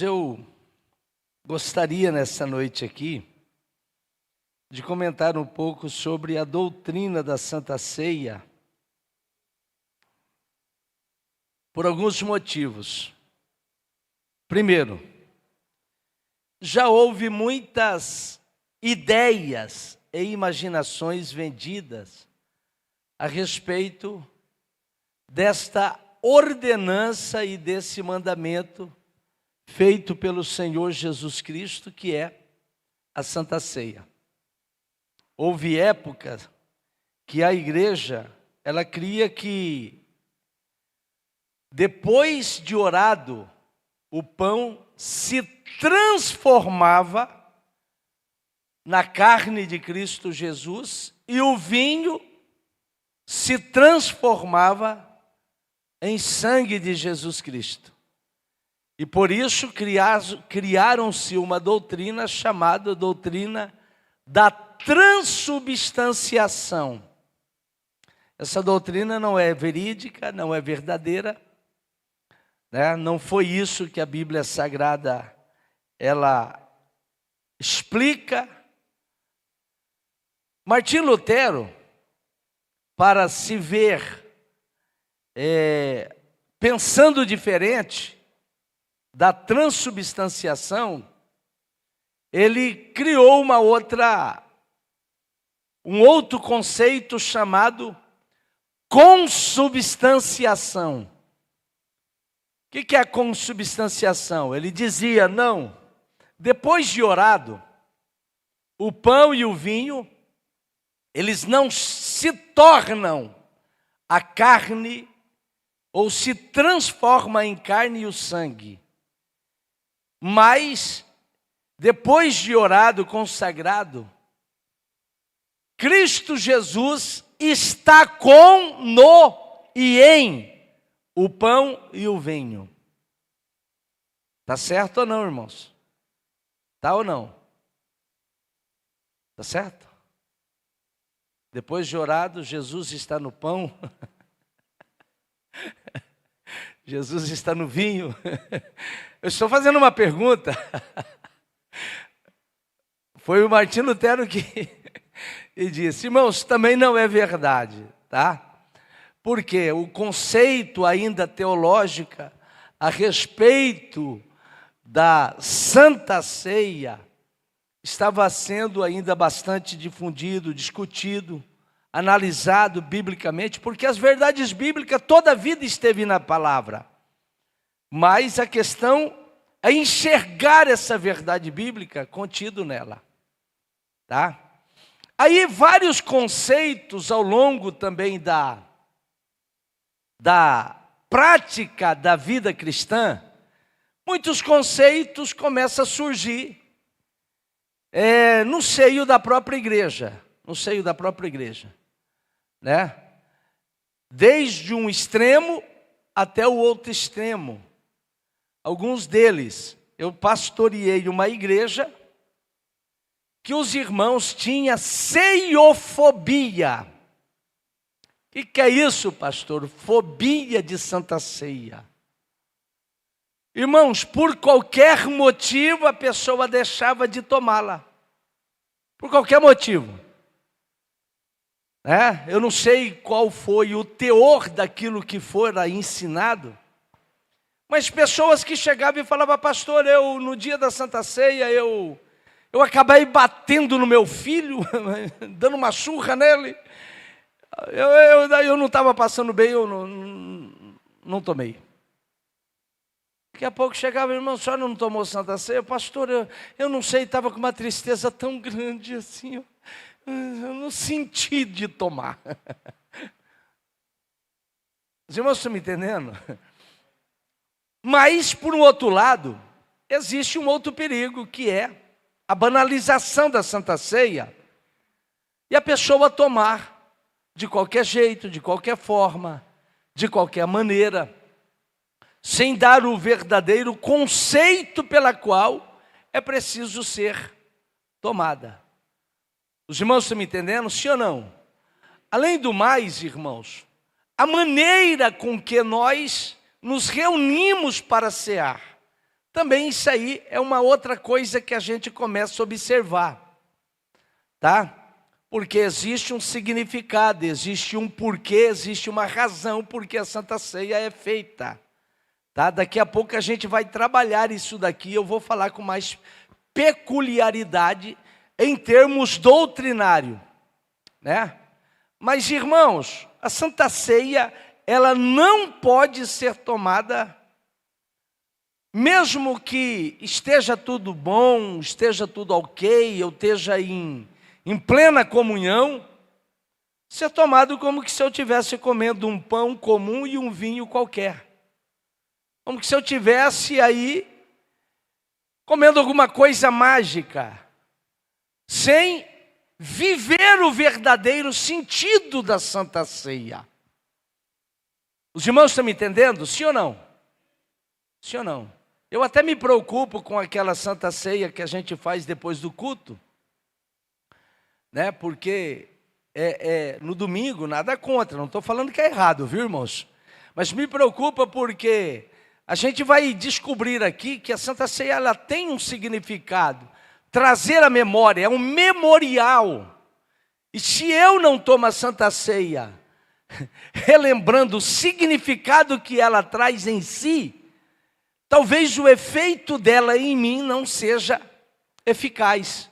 Eu gostaria nessa noite aqui de comentar um pouco sobre a doutrina da Santa Ceia, por alguns motivos. Primeiro, já houve muitas ideias e imaginações vendidas a respeito desta ordenança e desse mandamento feito pelo Senhor Jesus Cristo, que é a Santa Ceia. Houve época que a igreja, ela cria que depois de orado, o pão se transformava na carne de Cristo Jesus e o vinho se transformava em sangue de Jesus Cristo. E por isso criaram-se uma doutrina chamada doutrina da transubstanciação. Essa doutrina não é verídica, não é verdadeira, né? Não foi isso que a Bíblia Sagrada ela explica. Martim Lutero, para se ver pensando diferente da transubstanciação, ele criou um outro conceito chamado consubstanciação. O que é a consubstanciação? Ele dizia, não, depois de orado, o pão e o vinho, eles não se tornam a carne ou se transforma em carne e o sangue. Mas, depois de orado, consagrado, Cristo Jesus está com, no e em o pão e o vinho. Tá certo ou não, irmãos? Tá ou não? Tá certo? Depois de orado, Jesus está no pão. Jesus está no vinho. Eu estou fazendo uma pergunta. Foi o Martim Lutero que disse, irmãos, também não é verdade, tá? Porque o conceito ainda teológico a respeito da Santa Ceia estava sendo ainda bastante difundido, discutido, analisado biblicamente, porque as verdades bíblicas toda a vida esteve na palavra. Mas a questão é enxergar essa verdade bíblica contido nela, tá? Aí vários conceitos ao longo também da prática da vida cristã, muitos conceitos começam a surgir no seio da própria igreja, né? Desde um extremo até o outro extremo. Alguns deles, eu pastoreei uma igreja que os irmãos tinham ceiofobia. O que é isso, pastor? Fobia de Santa Ceia. Irmãos, por qualquer motivo a pessoa deixava de tomá-la. Por qualquer motivo. Eu não sei qual foi o teor daquilo que fora ensinado, mas pessoas que chegavam e falavam, pastor, no dia da Santa Ceia, eu acabei batendo no meu filho, dando uma surra nele, eu não estava passando bem, eu não tomei. Daqui a pouco chegava, irmão, a senhora não tomou Santa Ceia? Pastor, eu não sei, estava com uma tristeza tão grande assim, eu não senti de tomar. Os irmãos estão me entendendo? Mas, por um outro lado, existe um outro perigo, que é a banalização da Santa Ceia e a pessoa tomar de qualquer jeito, de qualquer forma, de qualquer maneira, sem dar o verdadeiro conceito pela qual é preciso ser tomada. Os irmãos estão me entendendo? Sim ou não? Além do mais, irmãos, a maneira com que nós nos reunimos para cear também isso aí é uma outra coisa que a gente começa a observar, tá? Porque existe um significado, existe um porquê, existe uma razão porque a Santa Ceia é feita, tá? Daqui a pouco a gente vai trabalhar isso daqui, eu vou falar com mais peculiaridade em termos doutrinários, né? Mas, irmãos, a Santa Ceia, ela não pode ser tomada, mesmo que esteja tudo bom, esteja tudo ok, eu esteja em plena comunhão, ser tomado como que se eu estivesse comendo um pão comum e um vinho qualquer. Como que se eu estivesse aí comendo alguma coisa mágica, sem viver o verdadeiro sentido da Santa Ceia. Os irmãos estão me entendendo? Sim ou não? Sim ou não? Eu até me preocupo com aquela Santa Ceia que a gente faz depois do culto, né? Porque no domingo, nada contra, não estou falando que é errado, viu, irmãos? Mas me preocupa porque a gente vai descobrir aqui que a Santa Ceia, ela tem um significado. Trazer a memória, é um memorial. E se eu não tomo a Santa Ceia, relembrando o significado que ela traz em si, talvez o efeito dela em mim não seja eficaz.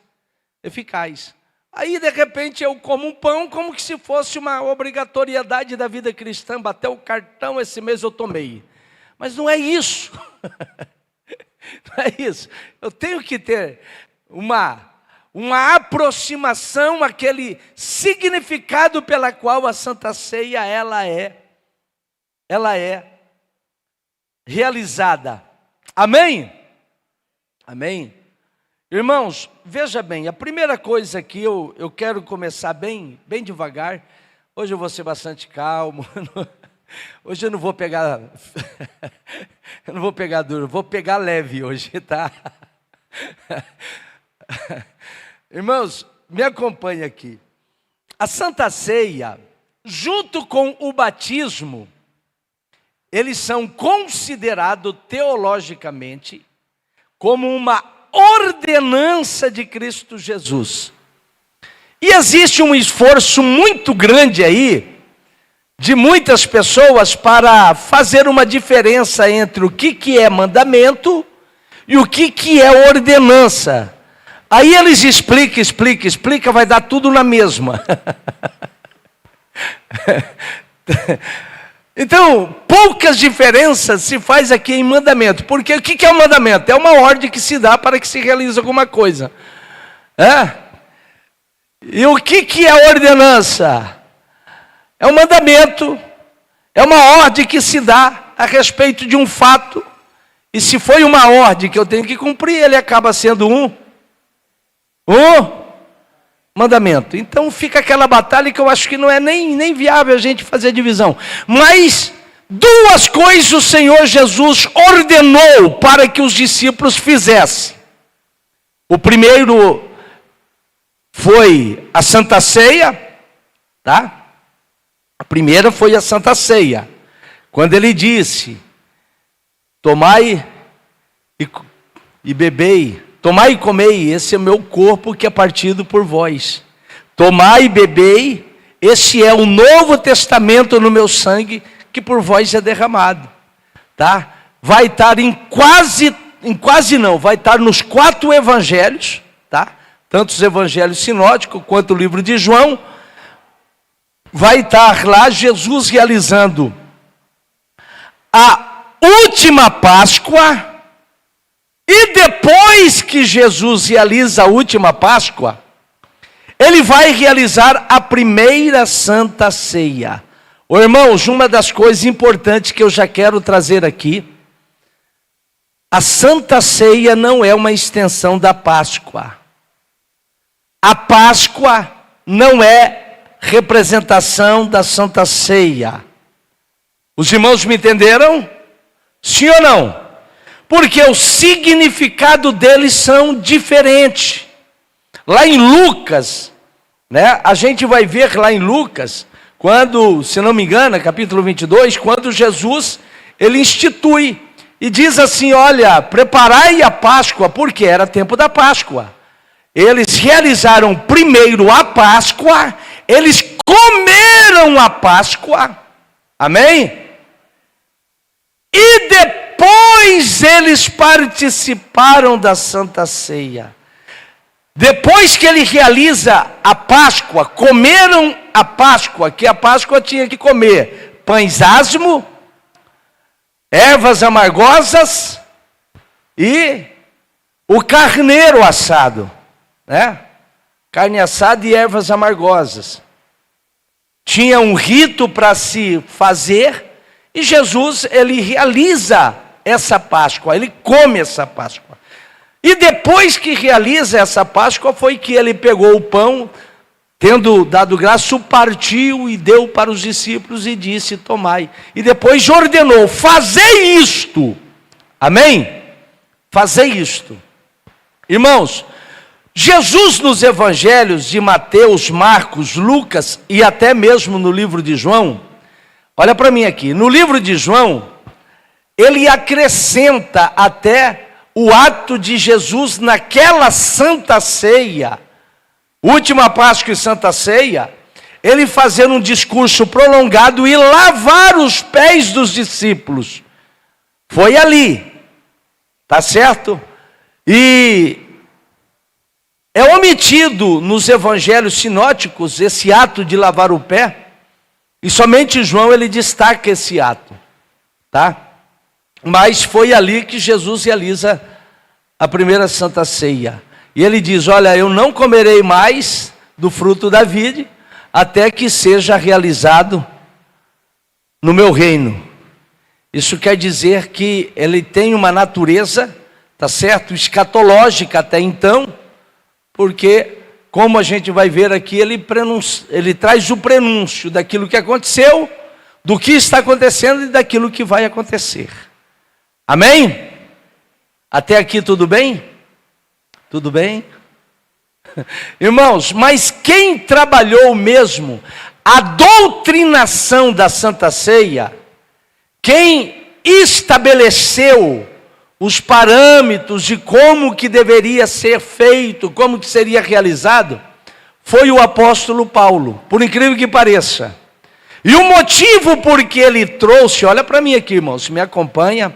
Aí, de repente, eu como um pão como que se fosse uma obrigatoriedade da vida cristã. Bateu o cartão, esse mês eu tomei. Mas não é isso. Não é isso. Eu tenho que ter uma aproximação àquele significado pela qual a Santa Ceia ela é realizada. Amém? Amém? Irmãos, veja bem, a primeira coisa que eu quero começar bem devagar. Hoje eu vou ser bastante calmo. Hoje eu não vou pegar duro, vou pegar leve hoje, tá? Irmãos, me acompanhe aqui. A Santa Ceia, junto com o batismo, eles são considerados teologicamente como uma ordenança de Cristo Jesus. E existe um esforço muito grande aí, de muitas pessoas, para fazer uma diferença entre o que é mandamento e o que é ordenança. Aí eles explicam, vai dar tudo na mesma. Então, poucas diferenças se faz aqui em mandamento. Porque o que é um mandamento? É uma ordem que se dá para que se realize alguma coisa. E o que é ordenança? É um mandamento, é uma ordem que se dá a respeito de um fato. E se foi uma ordem que eu tenho que cumprir, ele acaba sendo um mandamento. Então fica aquela batalha que eu acho que não é nem viável a gente fazer divisão. Mas duas coisas o Senhor Jesus ordenou para que os discípulos fizessem. O primeiro foi a Santa Ceia, tá? A primeira foi a Santa Ceia. Quando ele disse: tomai e bebei, tomai e comei, esse é o meu corpo que é partido por vós. Tomai e bebei, esse é o Novo Testamento no meu sangue, que por vós é derramado. Tá? Vai estar vai estar nos 4 evangelhos, tá? Tanto os evangelhos sinóticos quanto o livro de João. Vai estar lá Jesus realizando a última Páscoa. E depois que Jesus realiza a última Páscoa, ele vai realizar a primeira Santa Ceia. Ô, irmãos, uma das coisas importantes que eu já quero trazer aqui: a Santa Ceia não é uma extensão da Páscoa. A Páscoa não é representação da Santa Ceia. Os irmãos me entenderam? Sim ou não? Porque o significado deles são diferentes. Lá em Lucas, né, a gente vai ver lá em Lucas, quando, se não me engano, capítulo 22, quando Jesus, ele institui e diz assim: olha, preparai a Páscoa, porque era tempo da Páscoa. Eles realizaram primeiro a Páscoa, eles comeram a Páscoa, amém? E depois eles participaram da Santa Ceia. Depois que ele realiza a Páscoa, comeram a Páscoa, que a Páscoa tinha que comer pães asmo, ervas amargosas e o carneiro assado, né? Carne assada e ervas amargosas. Tinha um rito para se fazer e Jesus, ele realiza essa Páscoa, ele come essa Páscoa. E depois que realiza essa Páscoa, foi que ele pegou o pão, tendo dado graça, o partiu e deu para os discípulos e disse: tomai. E depois ordenou: fazei isto. Amém? Fazei isto. Irmãos, Jesus nos evangelhos de Mateus, Marcos, Lucas e até mesmo no livro de João, olha para mim aqui, no livro de João, ele acrescenta até o ato de Jesus naquela Santa Ceia, última Páscoa e Santa Ceia, ele fazer um discurso prolongado e lavar os pés dos discípulos. Foi ali, tá certo? E é omitido nos evangelhos sinóticos esse ato de lavar o pé, e somente João ele destaca esse ato, tá? Mas foi ali que Jesus realiza a primeira Santa Ceia. E ele diz: olha, eu não comerei mais do fruto da vide, até que seja realizado no meu reino. Isso quer dizer que ele tem uma natureza, tá certo, escatológica até então, porque, como a gente vai ver aqui, ele traz o prenúncio daquilo que aconteceu, do que está acontecendo e daquilo que vai acontecer. Amém? Até aqui tudo bem? Tudo bem? Irmãos, mas quem trabalhou mesmo a doutrinação da Santa Ceia, quem estabeleceu os parâmetros de como que deveria ser feito, como que seria realizado, foi o apóstolo Paulo, por incrível que pareça. E o motivo por que ele trouxe, olha para mim aqui, irmãos, me acompanha.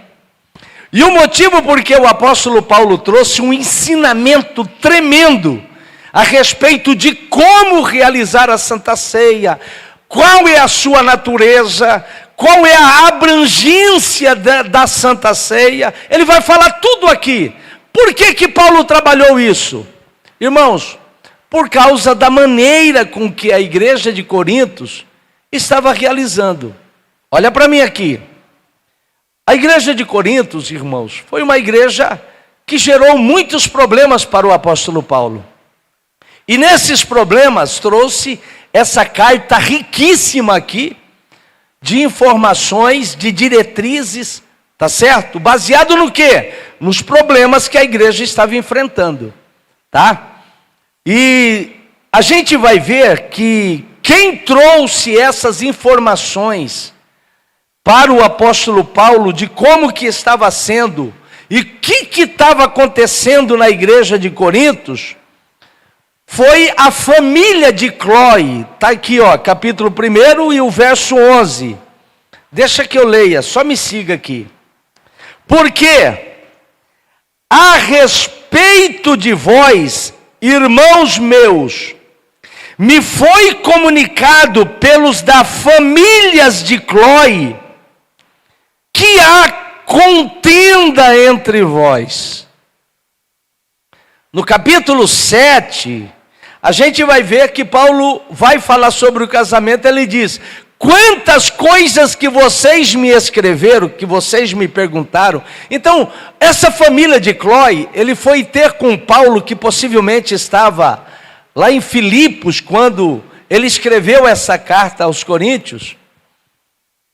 E o motivo por que o apóstolo Paulo trouxe um ensinamento tremendo a respeito de como realizar a Santa Ceia, qual é a sua natureza, qual é a abrangência da Santa Ceia, ele vai falar tudo aqui. Por que que Paulo trabalhou isso? Irmãos, por causa da maneira com que a igreja de Corinto estava realizando. Olha para mim aqui. A igreja de Corinto, irmãos, foi uma igreja que gerou muitos problemas para o apóstolo Paulo. E nesses problemas trouxe essa carta riquíssima aqui, de informações, de diretrizes, tá certo? Baseado no quê? Nos problemas que a igreja estava enfrentando, tá? E a gente vai ver que quem trouxe essas informações para o apóstolo Paulo de como que estava sendo e o que estava acontecendo na igreja de Corinto, foi a família de Cloe. Está aqui, ó, capítulo 1 e o verso 11. Deixa que eu leia, só me siga aqui. Porque a respeito de vós, irmãos meus, me foi comunicado pelos da famílias de Cloe, que há contenda entre vós. No capítulo 7, a gente vai ver que Paulo vai falar sobre o casamento. Ele diz: quantas coisas que vocês me escreveram, que vocês me perguntaram. Então, essa família de Cloe, ele foi ter com Paulo, que possivelmente estava lá em Filipos, quando ele escreveu essa carta aos Coríntios.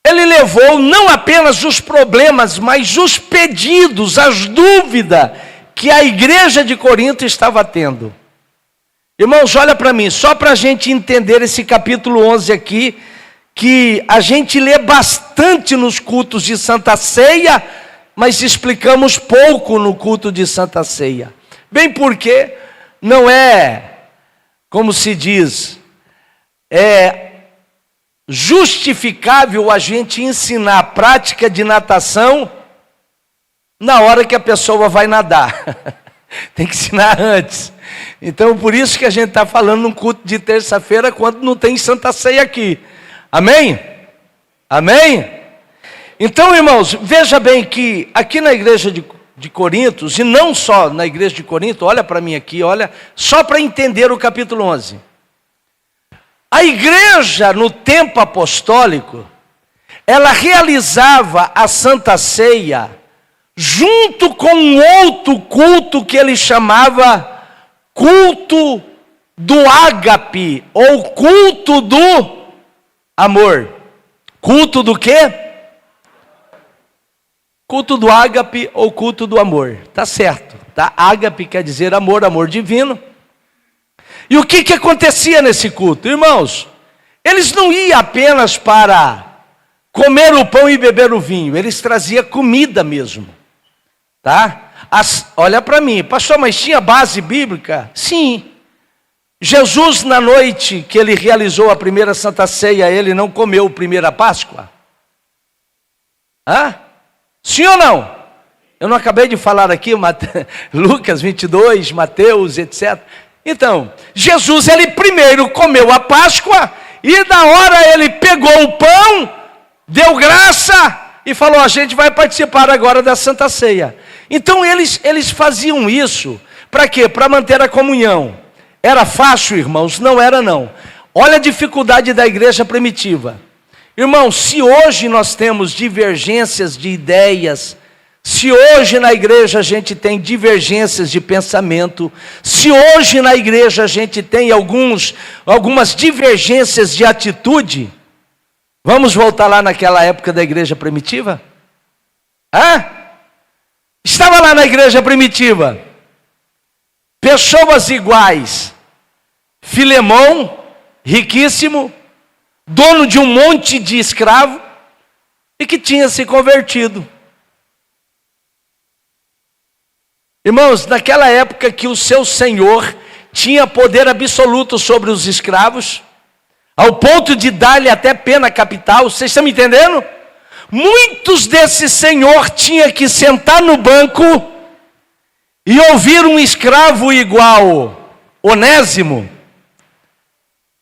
Ele levou não apenas os problemas, mas os pedidos, as dúvidas que a igreja de Corinto estava tendo. Irmãos, olha para mim, só para a gente entender esse capítulo 11 aqui, que a gente lê bastante nos cultos de Santa Ceia mas explicamos pouco no culto de Santa Ceia. Bem porque não é, como se diz, justificável a gente ensinar a prática de natação na hora que a pessoa vai nadar. Tem que ensinar antes. Então, por isso que a gente está falando num culto de terça-feira, quando não tem Santa Ceia aqui. Amém? Amém? Então, irmãos, veja bem que aqui na igreja de Corintos, e não só na igreja de Corinto, olha para mim aqui, olha, só para entender o capítulo 11. A igreja no tempo apostólico, ela realizava a Santa Ceia junto com um outro culto que ele chamava culto do ágape, ou culto do amor. Culto do quê? Culto do ágape ou culto do amor. Tá certo, tá? Ágape quer dizer amor, amor divino. E o que acontecia nesse culto? Irmãos, eles não iam apenas para comer o pão e beber o vinho, eles traziam comida mesmo. Tá? Olha para mim, pastor, mas tinha base bíblica? Sim. Jesus, na noite que ele realizou a primeira Santa Ceia, ele não comeu a primeira Páscoa? Sim ou não? Eu não acabei de falar aqui, Lucas 22, Mateus, etc. Então, Jesus, ele primeiro comeu a Páscoa, e da hora ele pegou o pão, deu graça, e falou, a gente vai participar agora da Santa Ceia. Então eles faziam isso, para quê? Para manter a comunhão. Era fácil, irmãos? Não era não. Olha a dificuldade da igreja primitiva. Irmãos, se hoje nós temos divergências de ideias, se hoje na igreja a gente tem divergências de pensamento, se hoje na igreja a gente tem algumas divergências de atitude, vamos voltar lá naquela época da igreja primitiva? Estava lá na igreja primitiva, pessoas iguais, Filemão, riquíssimo, dono de um monte de escravo, e que tinha se convertido. Irmãos, naquela época que o seu senhor tinha poder absoluto sobre os escravos, ao ponto de dar-lhe até pena capital, vocês estão me entendendo? Muitos desses senhor tinha que sentar no banco e ouvir um escravo igual Onésimo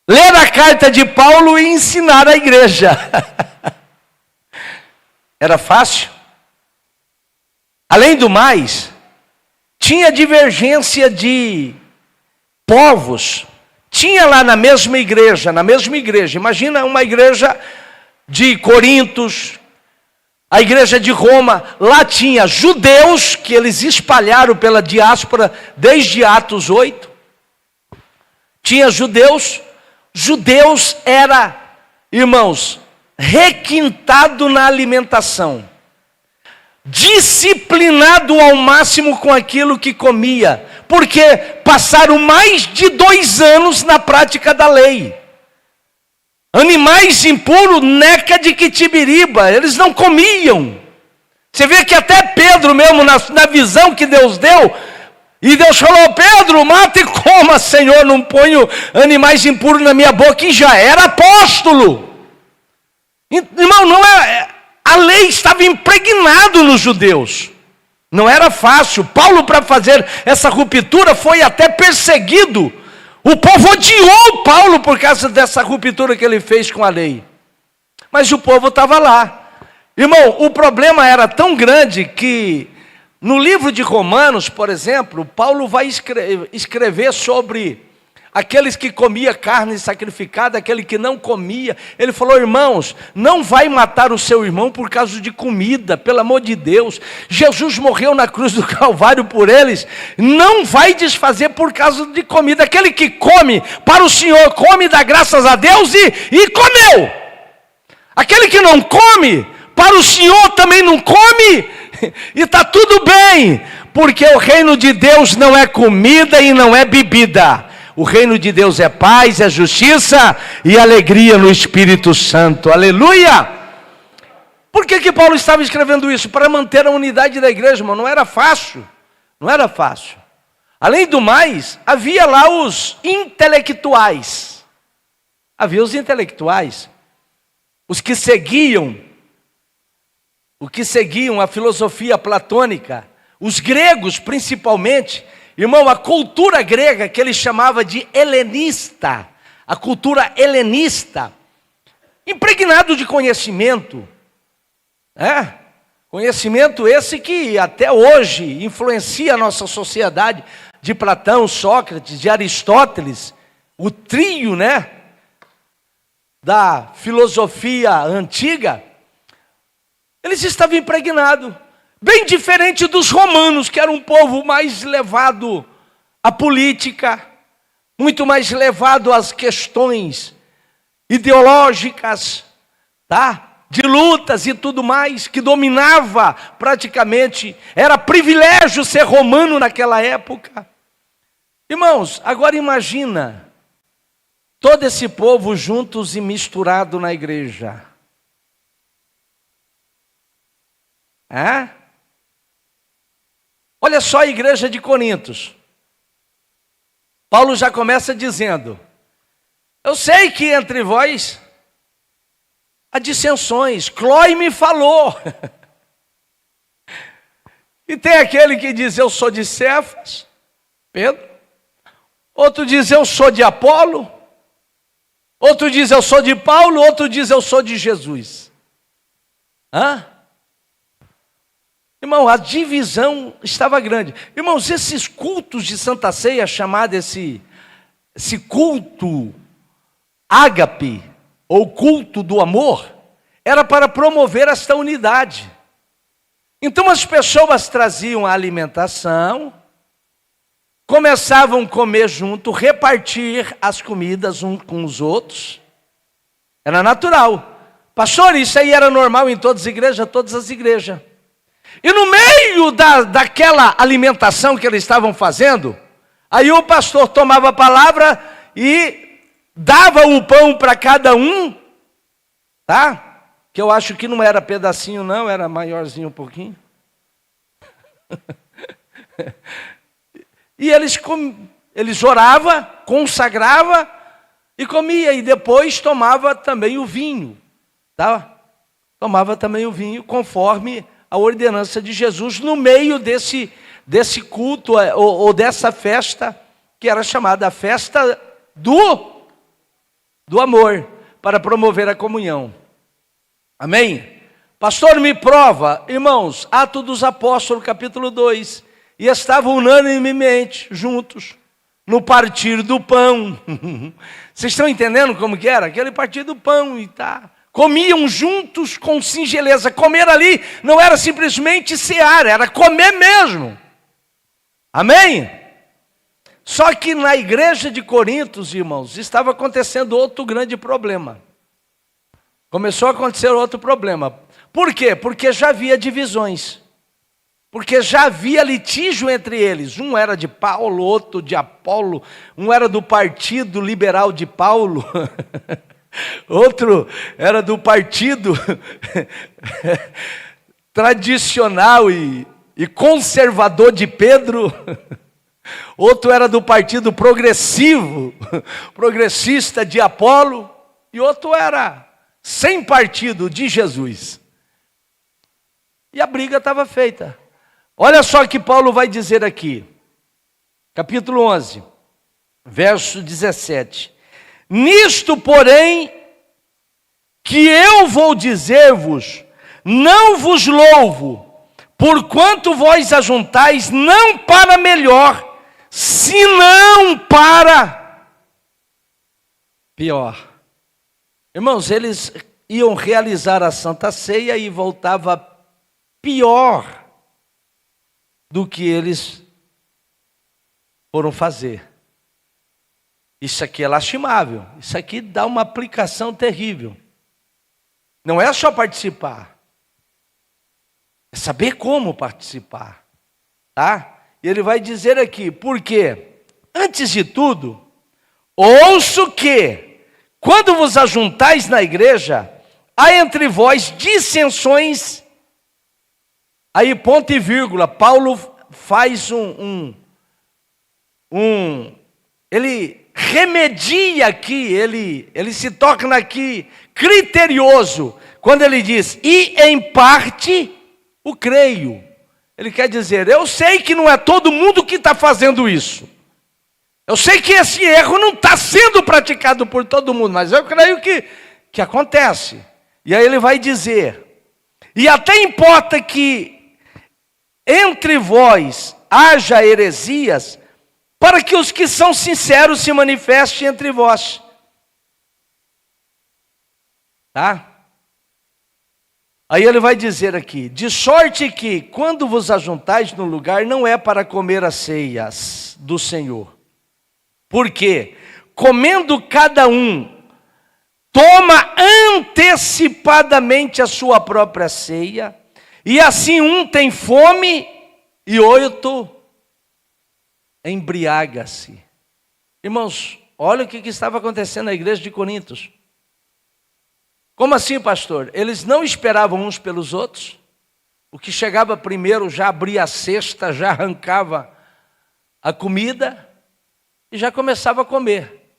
ler a carta de Paulo e ensinar a igreja. Era fácil? Além do mais, tinha divergência de povos. Tinha lá na mesma igreja, imagina uma igreja de Corintos, a igreja de Roma, lá tinha judeus, que eles espalharam pela diáspora desde Atos 8. Tinha judeus era, irmãos, requintado na alimentação, disciplinado ao máximo com aquilo que comia, porque passaram mais de 2 anos na prática da lei. Animais impuros, neca de quitibiriba, eles não comiam. Você vê que até Pedro mesmo, na visão que Deus deu, e Deus falou, Pedro, mata e coma, Senhor, não ponho animais impuros na minha boca, e já era apóstolo. Irmão, não é, a lei estava impregnada nos judeus. Não era fácil. Paulo, para fazer essa ruptura, foi até perseguido. O povo odiou Paulo por causa dessa ruptura que ele fez com a lei. Mas o povo estava lá. Irmão, o problema era tão grande que, no livro de Romanos, por exemplo, Paulo vai escrever sobre aqueles que comiam carne sacrificada, aquele que não comia. Ele falou, irmãos, não vai matar o seu irmão por causa de comida, pelo amor de Deus. Jesus morreu na cruz do Calvário por eles. Não vai desfazer por causa de comida. Aquele que come para o Senhor, come, dá graças a Deus e comeu. Aquele que não come, para o Senhor também não come, e está tudo bem, porque o reino de Deus não é comida e não é bebida. O reino de Deus é paz, é justiça e alegria no Espírito Santo. Aleluia! Por que Paulo estava escrevendo isso? Para manter a unidade da igreja, irmão. Não era fácil. Não era fácil. Além do mais, havia lá os intelectuais. Havia os intelectuais. Os que seguiam a filosofia platônica. Os gregos, principalmente. Irmão, a cultura grega, que ele chamava de helenista. A cultura helenista. Impregnado de conhecimento. Conhecimento esse que até hoje influencia a nossa sociedade, de Platão, Sócrates, de Aristóteles, o trio, da filosofia antiga, eles estavam impregnados, bem diferente dos romanos, que era um povo mais levado à política, muito mais levado às questões ideológicas, de lutas e tudo mais, que dominava praticamente, era privilégio ser romano naquela época. Irmãos, agora imagina, todo esse povo juntos e misturado na igreja. Olha só a igreja de Corintos. Paulo já começa dizendo, eu sei que entre vós há dissensões, Clói me falou. E tem aquele que diz, eu sou de Cefas, Pedro. Outro diz, eu sou de Apolo. Outro diz, eu sou de Paulo. Outro diz, eu sou de Jesus. Irmão, a divisão estava grande. Irmãos, esses cultos de Santa Ceia, chamado esse culto ágape, ou culto do amor, era para promover esta unidade. Então as pessoas traziam a alimentação, começavam a comer junto, repartir as comidas uns com os outros. Era natural. Pastor, isso aí era normal em todas as igrejas. E no meio daquela alimentação que eles estavam fazendo, aí o pastor tomava a palavra e dava o pão para cada um, que eu acho que não era pedacinho não, era maiorzinho um pouquinho. E eles oravam, consagrava e comia, e depois tomava também o vinho, Tomava também o vinho, conforme a ordenança de Jesus, no meio desse culto, ou dessa festa, que era chamada a festa do amor, para promover a comunhão. Amém? Pastor, me prova, irmãos, Atos dos Apóstolos, capítulo 2, e estavam unanimemente juntos, no partir do pão. Vocês estão entendendo como que era? Aquele partir do pão e comiam juntos com singeleza. Comer ali não era simplesmente cear, era comer mesmo. Amém? Só que na igreja de Corintos, irmãos, estava acontecendo outro grande problema. Começou a acontecer outro problema. Por quê? Porque já havia divisões. Porque já havia litígio entre eles. Um era de Paulo, outro de Apolo. Um era do partido liberal de Paulo. Outro era do partido tradicional e conservador de Pedro. Outro era do partido progressista de Apolo. E outro era sem partido de Jesus. E a briga estava feita. Olha só o que Paulo vai dizer aqui. Capítulo 11, verso 17. Nisto, porém, que eu vou dizer-vos, não vos louvo, porquanto vós ajuntais não para melhor, senão para pior. Irmãos, eles iam realizar a Santa Ceia e voltava pior do que eles foram fazer. Isso aqui é lastimável, isso aqui dá uma aplicação terrível. Não é só participar, é saber como participar, E ele vai dizer aqui, porque, antes de tudo, ouço que, quando vos ajuntais na igreja, há entre vós dissensões, aí ponto e vírgula, Paulo faz ele remedia aqui, ele se torna aqui criterioso, quando ele diz, e em parte o creio. Ele quer dizer, eu sei que não é todo mundo que está fazendo isso. Eu sei que esse erro não está sendo praticado por todo mundo, mas eu creio que acontece. E aí ele vai dizer, e até importa que entre vós haja heresias, para que os que são sinceros se manifestem entre vós. Tá? Aí ele vai dizer aqui, de sorte que, quando vos ajuntais no lugar, não é para comer as ceias do Senhor. Porque, comendo cada um, toma antecipadamente a sua própria ceia, e assim um tem fome, e outro embriaga-se. Irmãos, olha o que estava acontecendo na igreja de Corintos. Como assim, pastor? Eles não esperavam uns pelos outros? O que chegava primeiro já abria a cesta, já arrancava a comida e já começava a comer.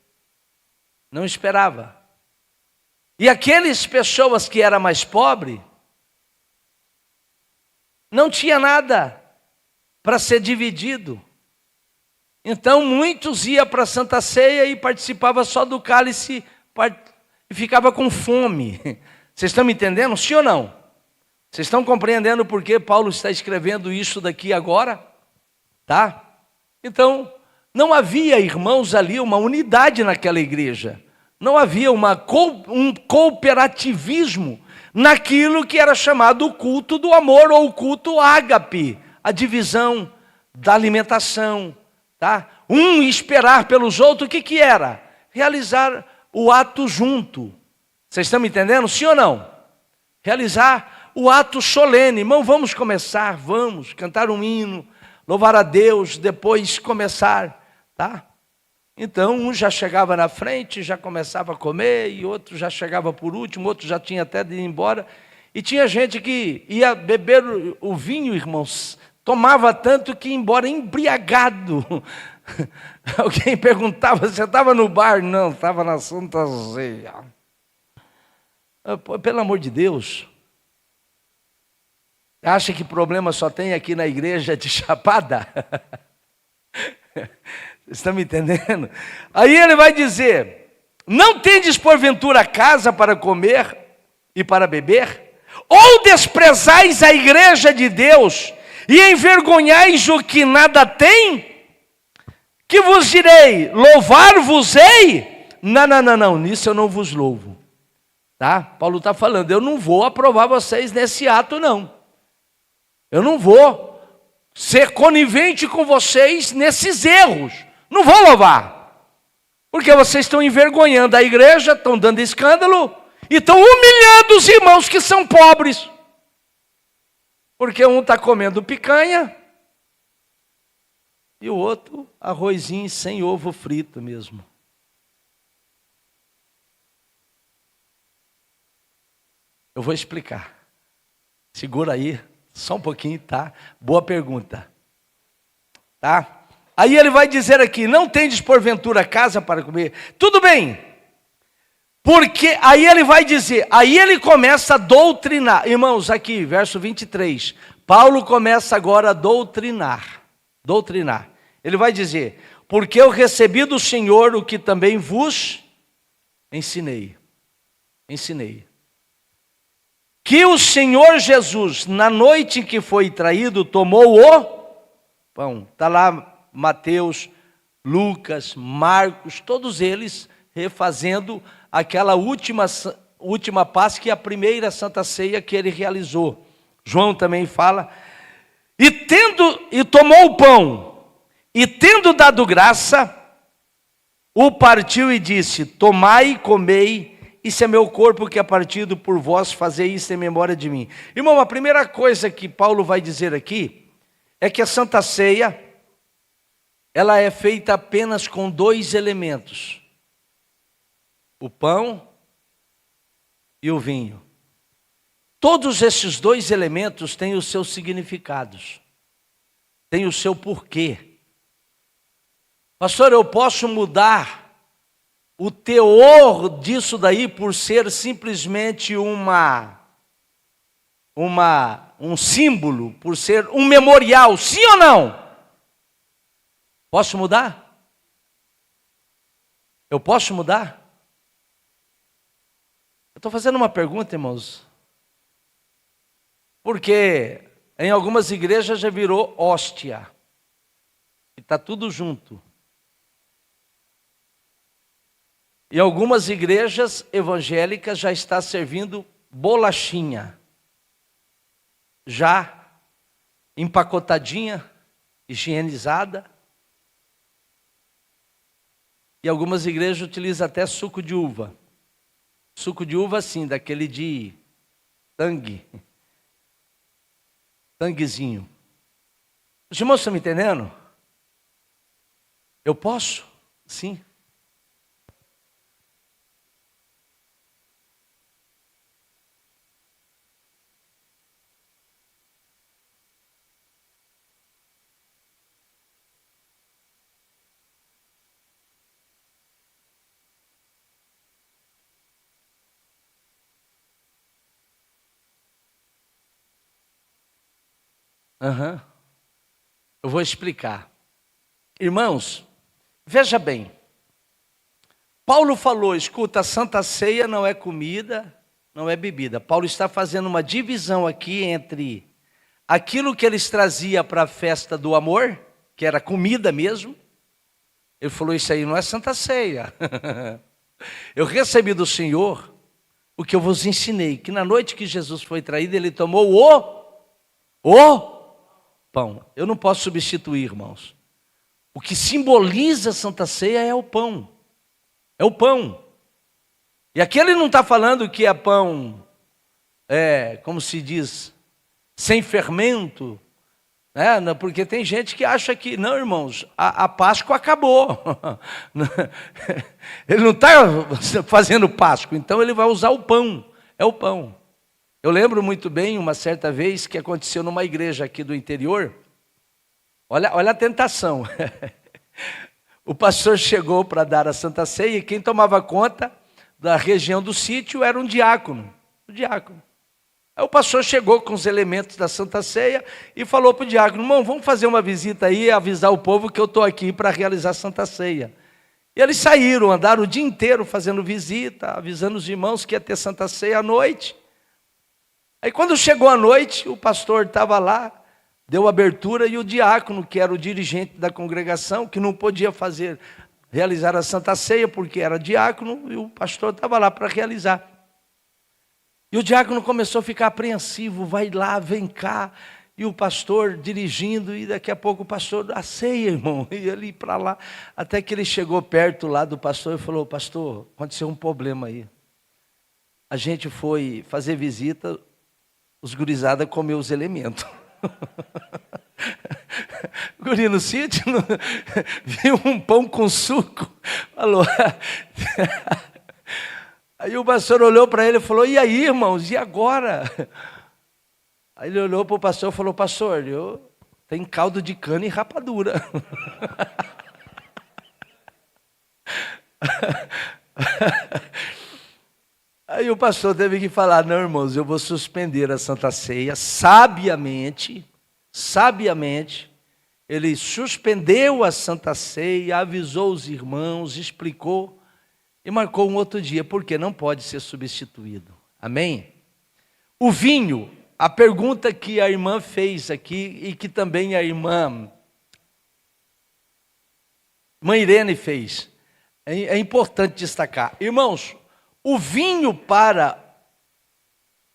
Não esperava. E aquelas pessoas que eram mais pobres, não tinha nada para ser dividido. Então muitos iam para a Santa Ceia e participavam só do cálice e ficava com fome. Vocês estão me entendendo? Sim ou não? Vocês estão compreendendo por que Paulo está escrevendo isso daqui agora? Tá? Então, não havia, irmãos, ali uma unidade naquela igreja. Não havia um cooperativismo naquilo que era chamado o culto do amor ou o culto ágape, a divisão da alimentação. Tá? Um esperar pelos outros, o que era? Realizar o ato junto. Vocês estão me entendendo? Sim ou não? Realizar o ato solene. Irmão, vamos começar, vamos cantar um hino, louvar a Deus, depois começar, tá? Então, um já chegava na frente, já começava a comer, e outro já chegava por último, outro já tinha até de ir embora. E tinha gente que ia beber o vinho, irmãos, tomava tanto que ia embora embriagado. Alguém perguntava, você estava no bar? Não, estava na Santa Ceia. Pelo amor de Deus. Acha que problema só tem aqui na igreja de Chapada? Vocês estão me entendendo? Aí ele vai dizer, não tendes porventura casa para comer e para beber? Ou desprezais a igreja de Deus e envergonhais o que nada tem? Que vos direi, louvar-vos-ei? Não, nisso eu não vos louvo. Tá? Paulo está falando, eu não vou aprovar vocês nesse ato não. Eu não vou ser conivente com vocês nesses erros. Não vou louvar. Porque vocês estão envergonhando a igreja, estão dando escândalo e estão humilhando os irmãos que são pobres. Porque um está comendo picanha e o outro arrozinho sem ovo frito mesmo. Eu vou explicar. Segura aí, só um pouquinho, tá? Boa pergunta. Tá? Aí ele vai dizer aqui, não tendes porventura casa para comer? Tudo bem. Porque aí ele vai dizer, aí ele começa a doutrinar. Irmãos, aqui, verso 23. Paulo começa agora a doutrinar. Doutrinar. Ele vai dizer, porque eu recebi do Senhor o que também vos ensinei. Ensinei. Que o Senhor Jesus, na noite em que foi traído, tomou o pão. Está lá Mateus, Lucas, Marcos, todos eles refazendo aquela última Páscoa e a primeira Santa Ceia que ele realizou. João também fala. E tomou o pão, e tendo dado graça, o partiu e disse, tomai e comei, isso é meu corpo que é partido por vós, fazei isso em memória de mim. Irmão, a primeira coisa que Paulo vai dizer aqui, é que a Santa Ceia, ela é feita apenas com 2 elementos. O pão e o vinho. Todos esses dois elementos têm os seus significados, têm o seu porquê. Pastor, eu posso mudar o teor disso daí por ser simplesmente um símbolo, por ser um memorial, sim ou não? Posso mudar? Eu posso mudar? Eu estou fazendo uma pergunta, irmãos. Porque em algumas igrejas já virou hóstia. E está tudo junto. E algumas igrejas evangélicas já está servindo bolachinha. Já empacotadinha, higienizada. E algumas igrejas utilizam até suco de uva. Suco de uva, assim, daquele de tangue. Tanguezinho. Os irmãos estão me entendendo? Eu posso? Sim. Uhum. Eu vou explicar. Irmãos, veja bem. Paulo falou, escuta, a Santa Ceia não é comida, não é bebida. Paulo está fazendo uma divisão aqui entre aquilo que eles traziam para a festa do amor, que era comida mesmo. Ele falou, isso aí não é Santa Ceia. Eu recebi do Senhor o que eu vos ensinei, que na noite que Jesus foi traído, ele tomou o pão. Eu não posso substituir, irmãos. O que simboliza a Santa Ceia é o pão. É o pão. E aqui ele não está falando que é pão, como se diz, sem fermento, né? Porque tem gente que acha que, não, irmãos, a Páscoa acabou. Ele não está fazendo Páscoa, então ele vai usar o pão. É o pão. Eu lembro muito bem uma certa vez que aconteceu numa igreja aqui do interior. Olha a tentação. O pastor chegou para dar a Santa Ceia e quem tomava conta da região do sítio era um diácono. O diácono. Aí o pastor chegou com os elementos da Santa Ceia e falou para o diácono, irmão, vamos fazer uma visita aí e avisar o povo que eu estou aqui para realizar a Santa Ceia. E eles saíram, andaram o dia inteiro fazendo visita, avisando os irmãos que ia ter Santa Ceia à noite. Aí quando chegou a noite, o pastor estava lá, deu abertura e o diácono, que era o dirigente da congregação, que não podia realizar a Santa Ceia porque era diácono, e o pastor estava lá para realizar. E o diácono começou a ficar apreensivo, vai lá, vem cá, e o pastor dirigindo, e daqui a pouco o pastor, a ceia, irmão, e ele para lá, até que ele chegou perto lá do pastor e falou, pastor, aconteceu um problema aí. A gente foi fazer visita, os gurizada comeu os elementos. Guri no sítio, viu um pão com suco, falou. Aí o pastor olhou para ele e falou, e aí, irmãos, e agora? Aí ele olhou para o pastor e falou, pastor, tem caldo de cana e rapadura. Aí o pastor teve que falar, não, irmãos, eu vou suspender a Santa Ceia. Sabiamente, ele suspendeu a Santa Ceia, avisou os irmãos, explicou e marcou um outro dia, porque não pode ser substituído. Amém? O vinho, a pergunta que a irmã fez aqui e que também a irmã Irene fez, é importante destacar. Irmãos, o vinho para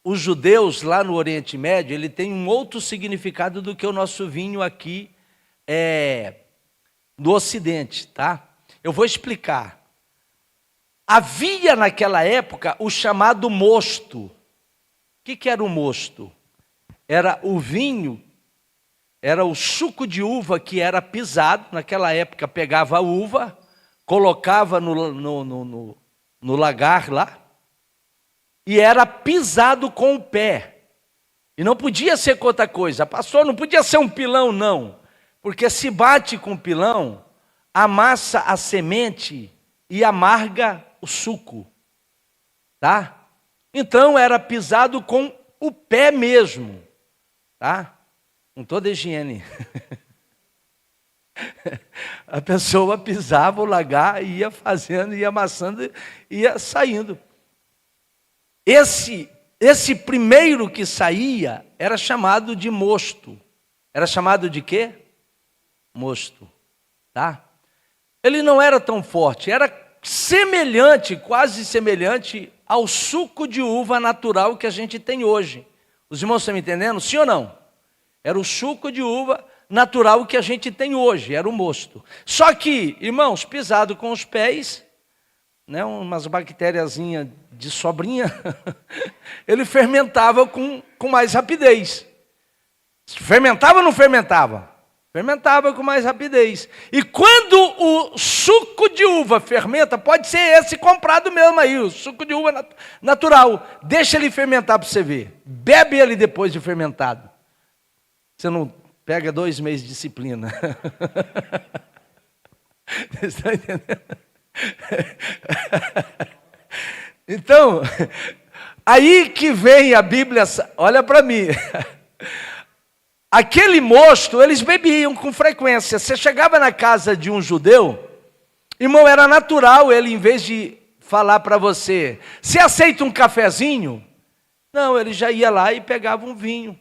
os judeus lá no Oriente Médio, ele tem um outro significado do que o nosso vinho aqui no Ocidente, tá? Eu vou explicar. Havia naquela época o chamado mosto. O que era o mosto? Era o vinho, era o suco de uva que era pisado. Naquela época pegava a uva, colocava no lagar lá, e era pisado com o pé. E não podia ser com outra coisa. Pastor, não podia ser um pilão, não. Porque se bate com pilão, amassa a semente e amarga o suco. Tá? Então era pisado com o pé mesmo. Tá? Com toda a higiene. A pessoa pisava o lagar, ia fazendo, ia amassando, ia saindo. Esse primeiro que saía era chamado de mosto. Era chamado de quê? Mosto. Tá? Ele não era tão forte, era semelhante, quase semelhante ao suco de uva natural que a gente tem hoje. Os irmãos estão me entendendo? Sim ou não? Era o suco de uva natural que a gente tem hoje, era o mosto. Só que, irmãos, pisado com os pés, né, umas bactériazinhas de sobrinha, ele fermentava com mais rapidez. Fermentava ou não fermentava? Fermentava com mais rapidez. E quando o suco de uva fermenta, pode ser esse comprado mesmo aí, o suco de uva natural. Deixa ele fermentar para você ver. Bebe ele depois de fermentado. Você não pega 2 meses de disciplina. Você está entendendo? Então, aí que vem a Bíblia, olha para mim. Aquele mosto, eles bebiam com frequência. Você chegava na casa de um judeu, irmão, era natural ele, em vez de falar para você, você aceita um cafezinho? Não, ele já ia lá e pegava um vinho.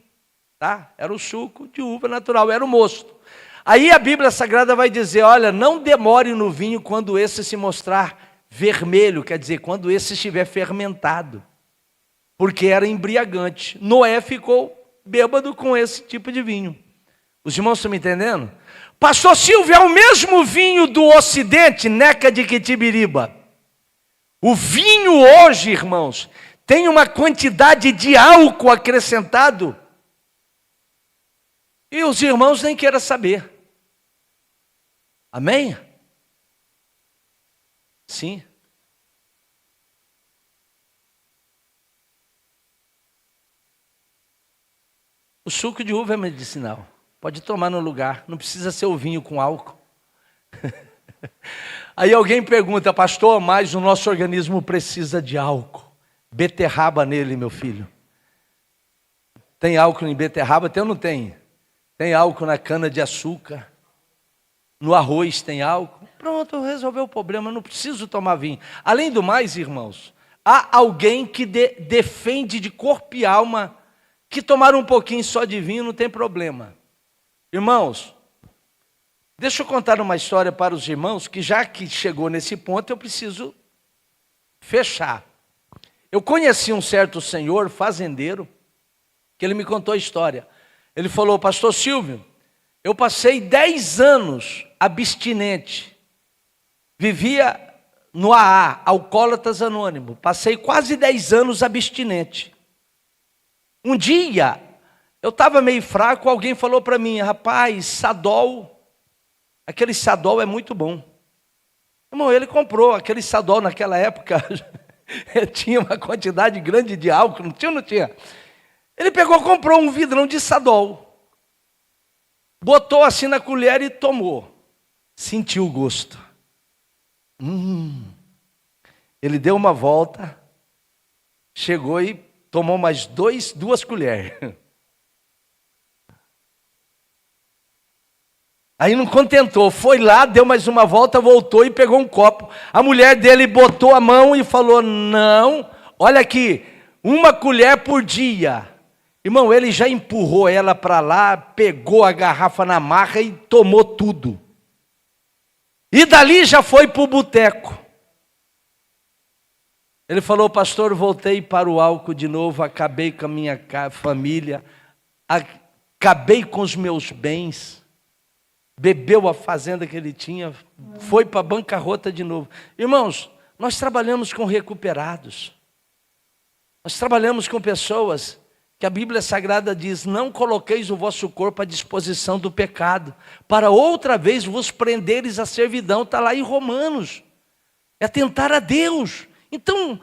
Tá? Era o suco de uva natural, era o mosto. Aí a Bíblia Sagrada vai dizer, olha, não demore no vinho quando esse se mostrar vermelho, quer dizer, quando esse estiver fermentado, porque era embriagante. Noé ficou bêbado com esse tipo de vinho. Os irmãos estão me entendendo? Pastor Silvio, é o mesmo vinho do Ocidente, Neca de Quitibiriba. O vinho hoje, irmãos, tem uma quantidade de álcool acrescentado, e os irmãos nem queiram saber. Amém? Sim. O suco de uva é medicinal. Pode tomar no lugar. Não precisa ser o vinho com álcool. Aí alguém pergunta, pastor, mas o nosso organismo precisa de álcool. Beterraba nele, meu filho. Tem álcool em beterraba? Tem ou não tem? Tem álcool na cana de açúcar. No arroz tem álcool. Pronto, resolveu o problema, não preciso tomar vinho. Além do mais, irmãos, há alguém que defende de corpo e alma que tomar um pouquinho só de vinho não tem problema. Irmãos, deixa eu contar uma história para os irmãos, que já que chegou nesse ponto, eu preciso fechar. Eu conheci um certo senhor, fazendeiro, que ele me contou a história. Ele falou, pastor Silvio, eu passei 10 anos abstinente. Vivia no AA, Alcoólatras Anônimos. Passei quase 10 anos abstinente. Um dia, eu estava meio fraco, alguém falou para mim, rapaz, Sadol, aquele Sadol é muito bom. Irmão, ele comprou aquele Sadol naquela época, tinha uma quantidade grande de álcool, não tinha ou não tinha? Ele pegou, comprou um vidrão de Sadol, botou assim na colher e tomou. Sentiu o gosto. Ele deu uma volta, chegou e tomou mais 2 colheres. Aí não contentou, foi lá, deu mais uma volta, voltou e pegou um copo. A mulher dele botou a mão e falou, não, olha aqui, 1 colher por dia. Irmão, ele já empurrou ela para lá, pegou a garrafa na marra e tomou tudo. E dali já foi para o boteco. Ele falou, pastor, voltei para o álcool de novo, acabei com a minha família, acabei com os meus bens, bebeu a fazenda que ele tinha, foi para a bancarrota de novo. Irmãos, nós trabalhamos com recuperados, nós trabalhamos com pessoas que a Bíblia Sagrada diz, não coloqueis o vosso corpo à disposição do pecado, para outra vez vos prenderes à servidão, está lá em Romanos, é tentar a Deus. Então,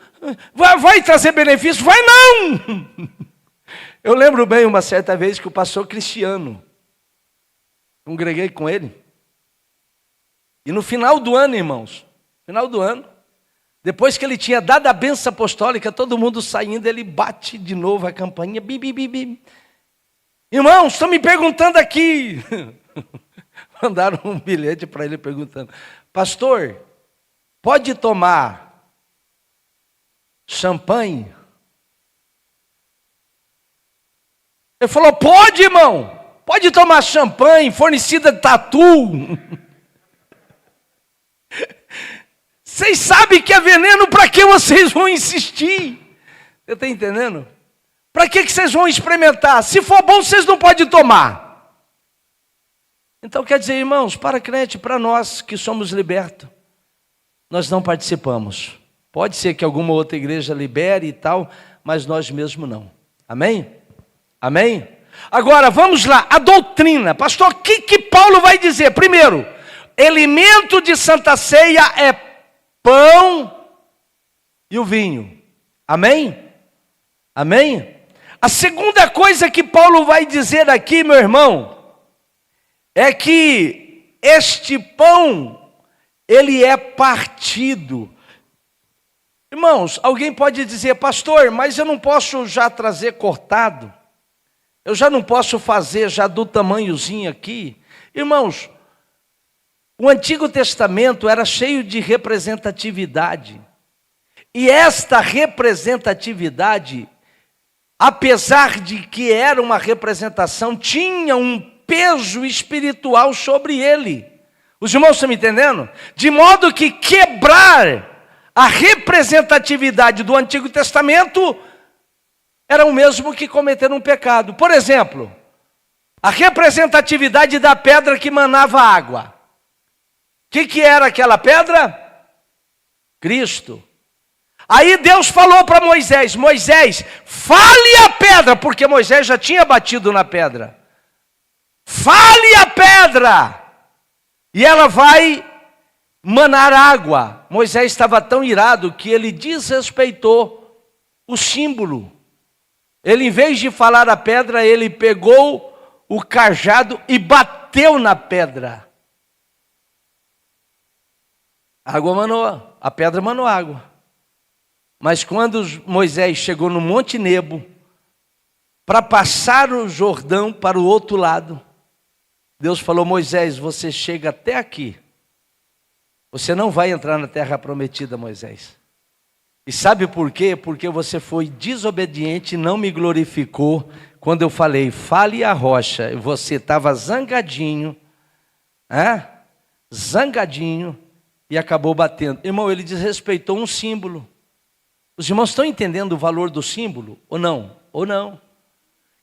vai trazer benefício? Vai não! Eu lembro bem uma certa vez que o pastor Cristiano, congreguei com ele, e no final do ano, irmãos, final do ano, depois que ele tinha dado a bênção apostólica, todo mundo saindo, ele bate de novo a campainha, bi, bi, bi, bi. Irmãos, estão me perguntando aqui. Mandaram um bilhete para ele perguntando: pastor, pode tomar champanhe? Ele falou: pode, irmão, pode tomar champanhe, fornecida de tatu. Vocês sabem que é veneno, para que vocês vão insistir? Você está entendendo? Para que vocês vão experimentar? Se for bom, vocês não podem tomar. Então quer dizer, irmãos, para crente, para nós que somos libertos, nós não participamos. Pode ser que alguma outra igreja libere e tal, mas nós mesmos não. Amém? Amém? Agora, vamos lá, a doutrina. Pastor, o que Paulo vai dizer? Primeiro, alimento de Santa Ceia é pão e o vinho. Amém? Amém? A segunda coisa que Paulo vai dizer aqui, meu irmão, é que este pão, ele é partido. Irmãos, alguém pode dizer: pastor, mas eu não posso já trazer cortado? Eu já não posso fazer já do tamanhozinho aqui? Irmãos, o Antigo Testamento era cheio de representatividade. E esta representatividade, apesar de que era uma representação, tinha um peso espiritual sobre ele. Os irmãos estão me entendendo? De modo que quebrar a representatividade do Antigo Testamento era o mesmo que cometer um pecado. Por exemplo, a representatividade da pedra que manava água. O que era aquela pedra? Cristo. Aí Deus falou para Moisés: Moisés, fale a pedra, porque Moisés já tinha batido na pedra. Fale a pedra, e ela vai manar água. Moisés estava tão irado que ele desrespeitou o símbolo. Ele, em vez de falar a pedra, ele pegou o cajado e bateu na pedra. A água manou, a pedra manou água. Mas quando Moisés chegou no Monte Nebo, para passar o Jordão para o outro lado, Deus falou: Moisés, você chega até aqui. Você não vai entrar na terra prometida, Moisés. E sabe por quê? Porque você foi desobediente e não me glorificou quando eu falei: fale a rocha. Você estava zangadinho, zangadinho, e acabou batendo. Irmão, ele desrespeitou um símbolo. Os irmãos estão entendendo o valor do símbolo? Ou não? Ou não?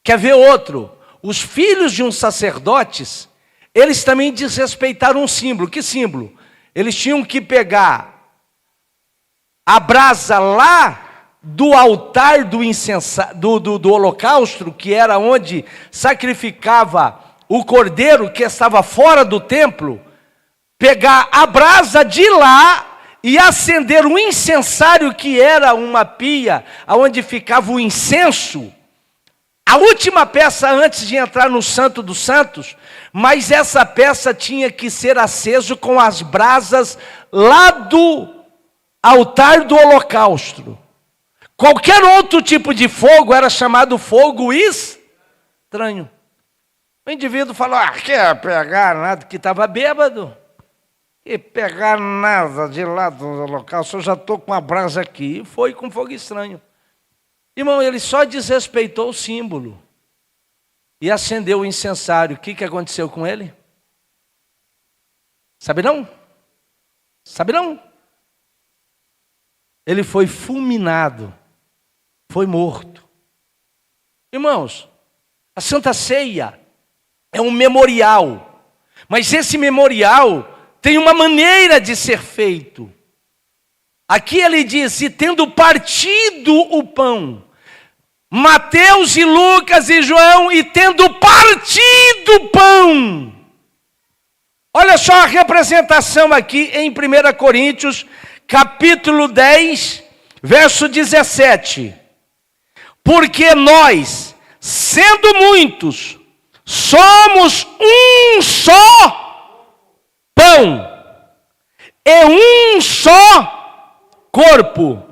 Quer ver outro? Os filhos de uns sacerdotes, eles também desrespeitaram um símbolo. Que símbolo? Eles tinham que pegar a brasa lá do altar do holocausto, que era onde sacrificava o cordeiro que estava fora do templo, pegar a brasa de lá e acender o incensário, que era uma pia onde ficava o incenso, a última peça antes de entrar no Santo dos Santos. Mas essa peça tinha que ser aceso com as brasas lá do altar do holocausto. Qualquer outro tipo de fogo era chamado fogo estranho. O indivíduo falou: quer pegar nada, que estava bêbado. E pegar nada de lá do holocausto, eu já estou com a brasa aqui. E foi com fogo estranho. Irmão, ele só desrespeitou o símbolo e acendeu o incensário. O que aconteceu com ele? Sabe não? Sabe não? Ele foi fulminado, foi morto. Irmãos, a Santa Ceia é um memorial, mas esse memorial tem uma maneira de ser feito. Aqui ele diz: e tendo partido o pão. Mateus e Lucas e João: e tendo partido o pão. Olha só a representação aqui em 1 Coríntios, capítulo 10, verso 17. Porque nós, sendo muitos, somos um só pão e um só corpo,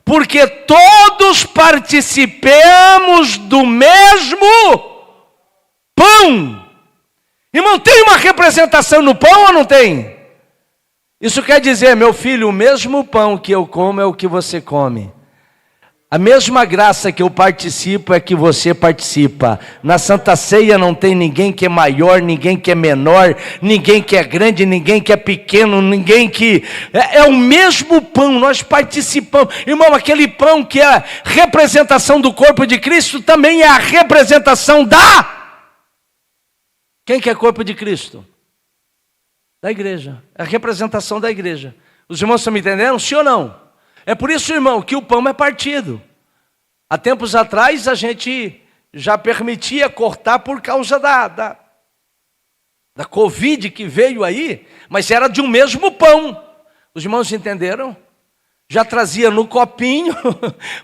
porque todos participamos do mesmo pão. Irmão, tem uma representação no pão ou não tem? Isso quer dizer, meu filho, o mesmo pão que eu como é o que você come. A mesma graça que eu participo é que você participa. Na Santa Ceia não tem ninguém que é maior, ninguém que é menor, ninguém que é grande, ninguém que é pequeno, ninguém que... É o mesmo pão, nós participamos. Irmão, aquele pão que é a representação do corpo de Cristo também é a representação da... Quem que é corpo de Cristo? Da igreja. É a representação da igreja. Os irmãos estão me entendendo? Sim ou não? É por isso, irmão, que o pão é partido. Há tempos atrás a gente já permitia cortar por causa da Covid que veio aí, mas era de um mesmo pão. Os irmãos entenderam? Já trazia no copinho,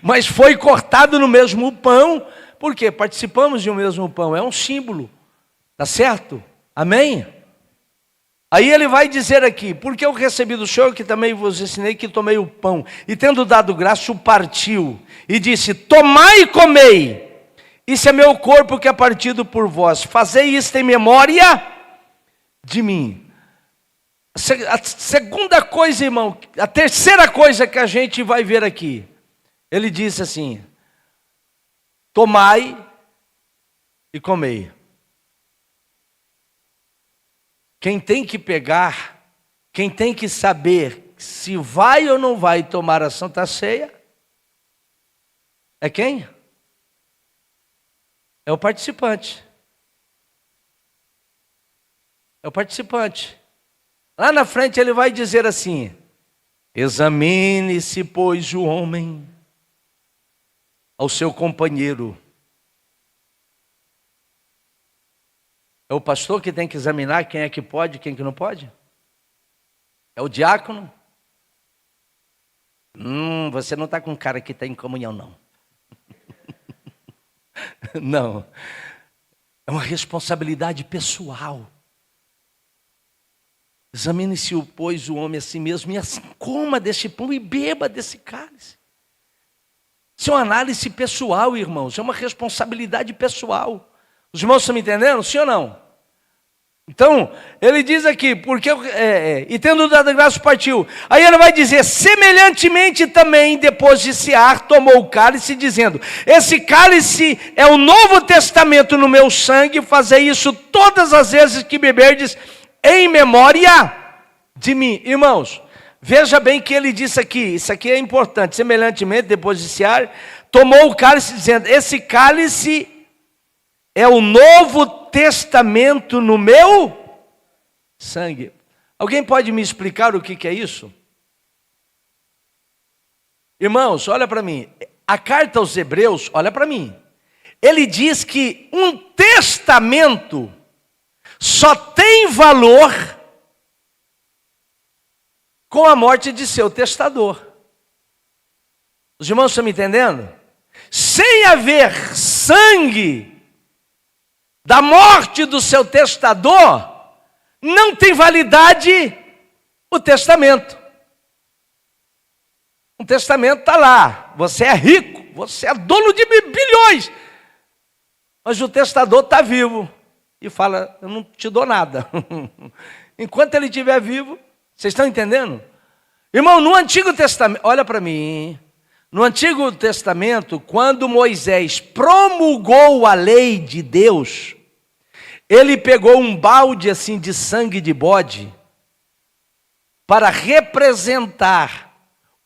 mas foi cortado no mesmo pão. Por quê? Participamos de um mesmo pão, é um símbolo. Tá certo? Amém? Aí ele vai dizer aqui, porque eu recebi do Senhor, que também vos ensinei, que tomei o pão, e tendo dado graça, o partiu, e disse, tomai e comei, isso é meu corpo que é partido por vós, fazei isto em memória de mim. A segunda coisa, irmão, a terceira coisa que a gente vai ver aqui, ele diz assim, tomai e comei. Quem tem que pegar, quem tem que saber se vai ou não vai tomar a Santa Ceia, é quem? É o participante. É o participante. Lá na frente ele vai dizer assim, examine-se, pois, o homem ao seu companheiro. É o pastor que tem que examinar quem é que pode e quem que não pode? É o diácono? Você não está com cara que está em comunhão, não. Não. É uma responsabilidade pessoal. Examine-se, pois, o homem a si mesmo, e assim coma desse pão e beba desse cálice. Isso é uma análise pessoal, irmãos. É uma responsabilidade pessoal. Os irmãos estão me entendendo? Sim ou não? Então, ele diz aqui, porque e tendo dado graça partiu. Aí ele vai dizer, semelhantemente também, depois de cear, tomou o cálice, dizendo, esse cálice é o novo testamento no meu sangue, fazei isso todas as vezes que beberdes, em memória de mim. Irmãos, veja bem que ele disse aqui, isso aqui é importante, semelhantemente, depois de cear, tomou o cálice, dizendo, esse cálice é o novo testamento no meu sangue. Alguém pode me explicar o que é isso? Irmãos, olha para mim. A carta aos Hebreus, olha para mim. Ele diz que um testamento só tem valor com a morte de seu testador. Os irmãos estão me entendendo? Sem haver sangue da morte do seu testador, não tem validade o testamento. Um testamento está lá, você é rico, você é dono de bilhões, mas o testador está vivo e fala, eu não te dou nada. Enquanto ele estiver vivo, vocês estão entendendo? Irmão, no Antigo Testamento, olha para mim, no Antigo Testamento, quando Moisés promulgou a lei de Deus, ele pegou um balde assim de sangue de bode para representar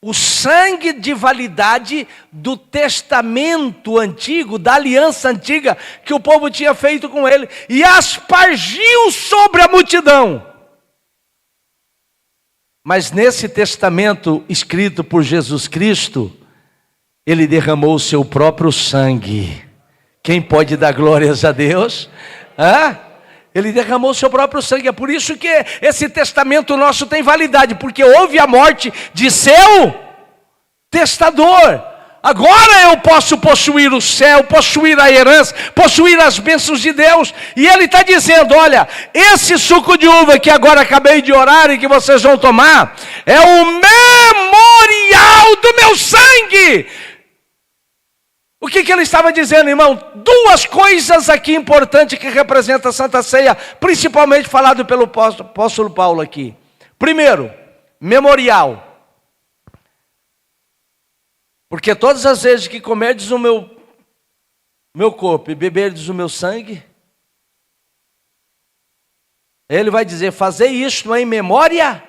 o sangue de validade do testamento antigo, da aliança antiga que o povo tinha feito com ele, e aspargiu sobre a multidão. Mas nesse testamento escrito por Jesus Cristo, ele derramou o seu próprio sangue. Quem pode dar glórias a Deus? Ele derramou o seu próprio sangue. É por isso que esse testamento nosso tem validade, porque houve a morte de seu testador. Agora eu posso possuir o céu, possuir a herança, possuir as bênçãos de Deus. E ele está dizendo, olha, esse suco de uva que agora acabei de orar e que vocês vão tomar, é o memorial do meu sangue. O que ele estava dizendo, irmão? Duas coisas aqui importantes que representam a Santa Ceia, principalmente falado pelo apóstolo Paulo aqui. Primeiro, memorial. Porque todas as vezes que comerdes o meu corpo e beberdes o meu sangue, ele vai dizer, fazei isto em memória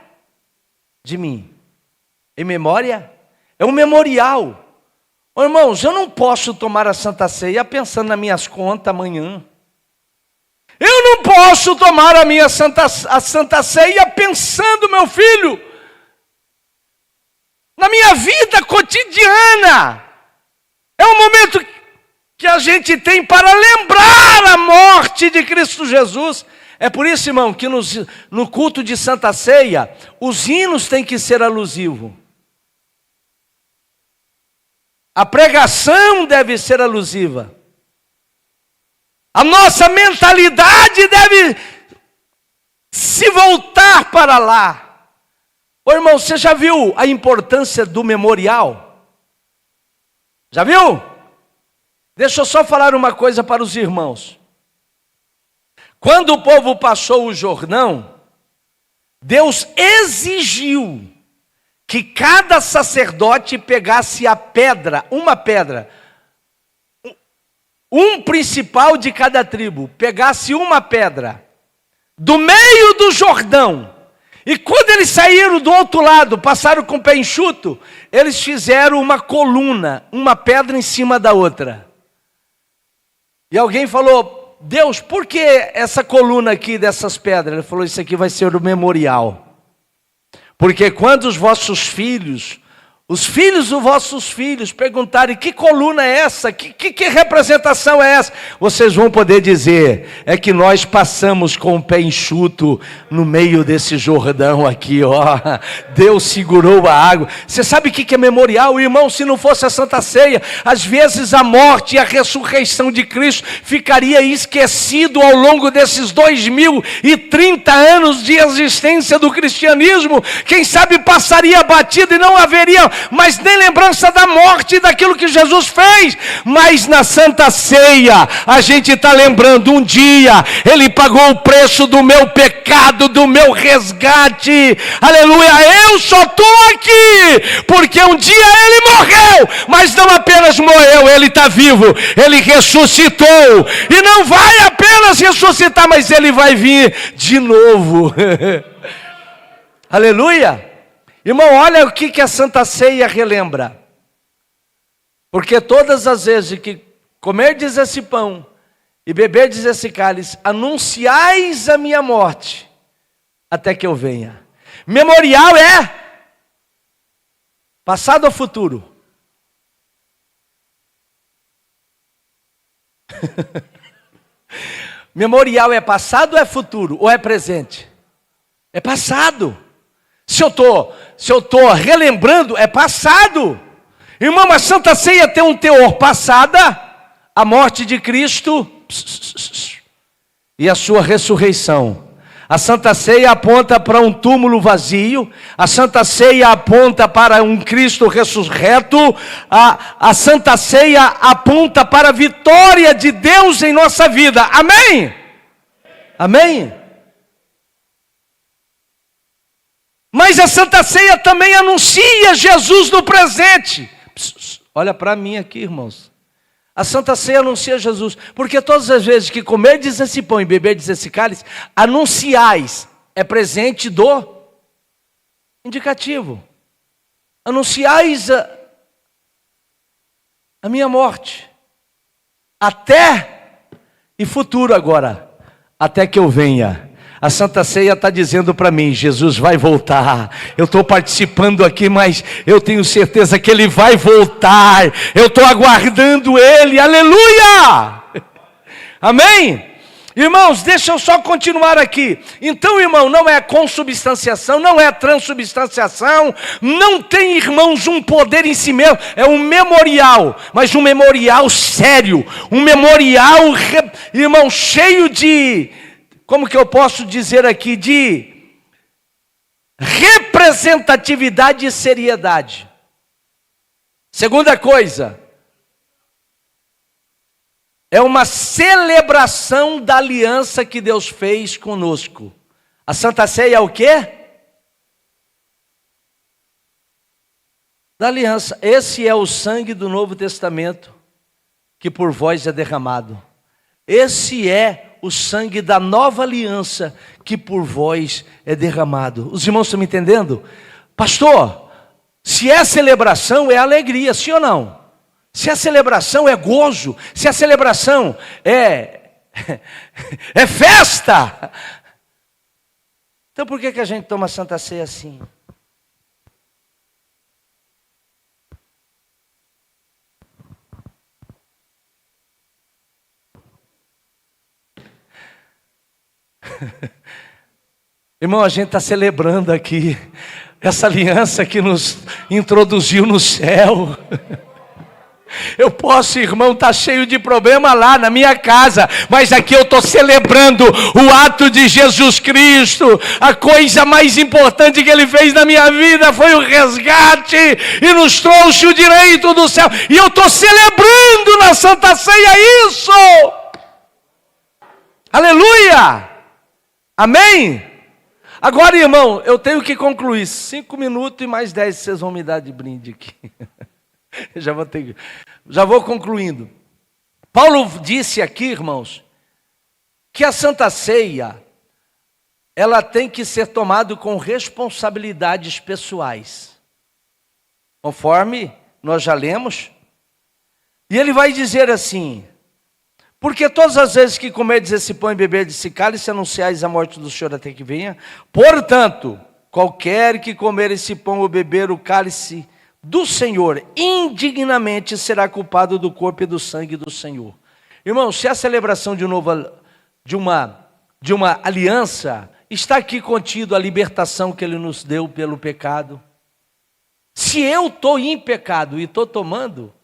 de mim. Em memória? É um memorial. Oh, irmãos, eu não posso tomar a Santa Ceia pensando nas minhas contas amanhã. Eu não posso tomar a Santa Ceia pensando, meu filho, na minha vida cotidiana. É um momento que a gente tem para lembrar a morte de Cristo Jesus. É por isso, irmão, que no culto de Santa Ceia, os hinos têm que ser alusivos. A pregação deve ser alusiva. A nossa mentalidade deve se voltar para lá. Ô irmão, você já viu a importância do memorial? Já viu? Deixa eu só falar uma coisa para os irmãos. Quando o povo passou o Jordão, Deus exigiu que cada sacerdote pegasse a pedra, uma pedra, um principal de cada tribo, pegasse uma pedra, do meio do Jordão. E quando eles saíram do outro lado, passaram com o pé enxuto, eles fizeram uma coluna, uma pedra em cima da outra. E alguém falou, Deus, por que essa coluna aqui dessas pedras? Ele falou, isso aqui vai ser o memorial. Porque quando os vossos filhos, os filhos dos vossos filhos perguntarem que coluna é essa, que representação é essa, vocês vão poder dizer, é que nós passamos com o pé enxuto no meio desse Jordão aqui, ó. Deus segurou a água. Você sabe o que é memorial, irmão? Se não fosse a Santa Ceia, às vezes a morte e a ressurreição de Cristo ficaria esquecido ao longo desses 2030 anos de existência do cristianismo. Quem sabe passaria batido e não haveria mas nem lembrança da morte, daquilo que Jesus fez. Mas na Santa Ceia, a gente está lembrando, um dia, Ele pagou o preço do meu pecado, do meu resgate, aleluia, eu só estou aqui, porque um dia Ele morreu, mas não apenas morreu, Ele está vivo, Ele ressuscitou, e não vai apenas ressuscitar, mas Ele vai vir de novo, aleluia. Irmão, olha o que a Santa Ceia relembra. Porque todas as vezes que comerdes esse pão e beberdes esse cálice, anunciais a minha morte, até que eu venha. Memorial é passado ou futuro? Memorial é passado ou é futuro? Ou é presente? É passado. Se eu estou relembrando, é passado. Irmão, a Santa Ceia tem um teor passada, a morte de Cristo e a sua ressurreição. A Santa Ceia aponta para um túmulo vazio, a Santa Ceia aponta para um Cristo ressurreto, a Santa Ceia aponta para a vitória de Deus em nossa vida. Amém? Amém? Mas a Santa Ceia também anuncia Jesus no presente. Olha para mim aqui, irmãos. A Santa Ceia anuncia Jesus. Porque todas as vezes que comerdes esse pão e beberdes esse cálice, anunciais, é presente do indicativo. Anunciais a minha morte. Até e futuro agora. Até que eu venha. A Santa Ceia está dizendo para mim, Jesus vai voltar. Eu estou participando aqui, mas eu tenho certeza que Ele vai voltar. Eu estou aguardando Ele, aleluia! Amém? Irmãos, deixa eu só continuar aqui. Então, irmão, não é consubstanciação, não é transubstanciação, não tem, irmãos, um poder em si mesmo, é um memorial, mas um memorial sério, um memorial, irmão, cheio de, como que eu posso dizer aqui, de representatividade e seriedade. Segunda coisa, é uma celebração da aliança que Deus fez conosco. A Santa Ceia é o quê? Da aliança. Esse é o sangue do Novo Testamento que por vós é derramado. Esse é o sangue da nova aliança que por vós é derramado. Os irmãos estão me entendendo? Pastor, se é celebração, é alegria, sim ou não? Se a celebração é gozo, se a celebração é festa, então por que a gente toma a Santa Ceia assim? Irmão, a gente está celebrando aqui essa aliança que nos introduziu no céu. Eu posso, irmão, estar cheio de problema lá na minha casa, mas aqui eu estou celebrando o ato de Jesus Cristo. A coisa mais importante que Ele fez na minha vida foi o resgate e nos trouxe o direito do céu. E eu estou celebrando na Santa Ceia isso. Aleluia! Amém? Agora, irmão, eu tenho que concluir. 5 minutos e mais 10 vocês vão me dar de brinde aqui. Já vou concluindo. Paulo disse aqui, irmãos, que a Santa Ceia, ela tem que ser tomada com responsabilidades pessoais. Conforme nós já lemos. E ele vai dizer assim: porque todas as vezes que comerdes esse pão e beberdes esse cálice, anunciais a morte do Senhor até que venha. Portanto, qualquer que comer esse pão ou beber o cálice do Senhor indignamente será culpado do corpo e do sangue do Senhor. Irmão, se a celebração de uma aliança, está aqui contido a libertação que Ele nos deu pelo pecado. Se eu estou em pecado e estou tomando,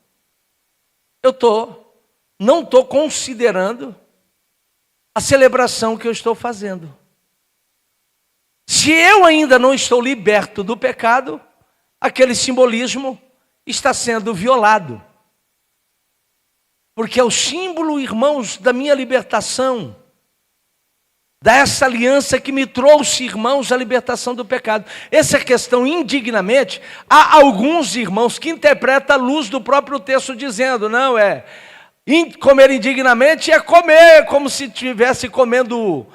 não estou considerando a celebração que eu estou fazendo. Se eu ainda não estou liberto do pecado, aquele simbolismo está sendo violado. Porque é o símbolo, irmãos, da minha libertação, dessa aliança que me trouxe, irmãos, a libertação do pecado. Essa questão indignamente, há alguns irmãos que interpretam a luz do próprio texto dizendo, não, comer indignamente é comer como se estivesse comendo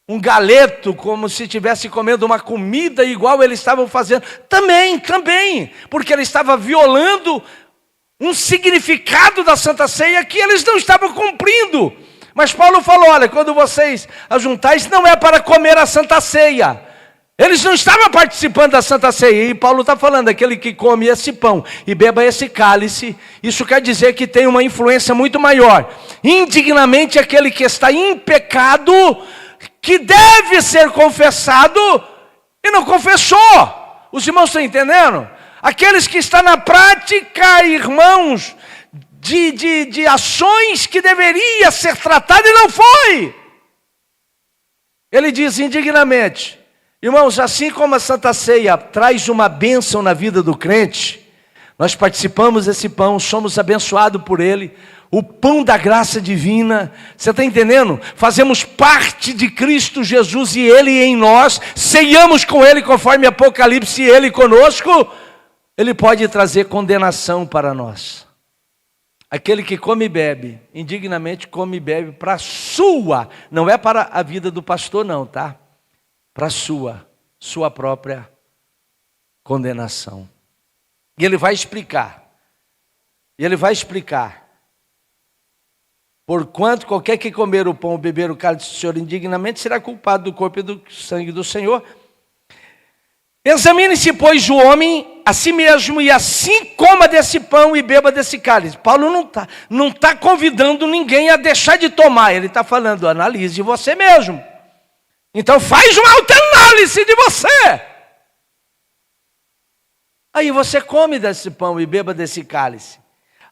um galeto, como se estivesse comendo uma comida igual eles estavam fazendo. Também, porque ele estava violando um significado da Santa Ceia que eles não estavam cumprindo. Mas Paulo falou, olha, quando vocês ajuntais, não é para comer a Santa Ceia. Eles não estavam participando da Santa Ceia. E Paulo está falando, aquele que come esse pão e beba esse cálice, isso quer dizer que tem uma influência muito maior. Indignamente, aquele que está em pecado, que deve ser confessado e não confessou. Os irmãos estão entendendo? Aqueles que estão na prática, irmãos, de ações que deveria ser tratado e não foi. Ele diz indignamente, irmãos, assim como a Santa Ceia traz uma bênção na vida do crente, nós participamos desse pão, somos abençoados por ele, o pão da graça divina, você está entendendo? Fazemos parte de Cristo Jesus e Ele em nós, ceiamos com Ele conforme Apocalipse e Ele conosco, Ele pode trazer condenação para nós. Aquele que come e bebe, indignamente come e bebe para sua, não é para a vida do pastor não, tá? Para sua própria condenação. E ele vai explicar, porquanto qualquer que comer o pão ou beber o cálice do Senhor indignamente será culpado do corpo e do sangue do Senhor. Examine-se, pois, o homem a si mesmo, e assim coma desse pão e beba desse cálice. Paulo não tá convidando ninguém a deixar de tomar, ele está falando, analise você mesmo. Então faz uma autoanálise de você. Aí você come desse pão e beba desse cálice.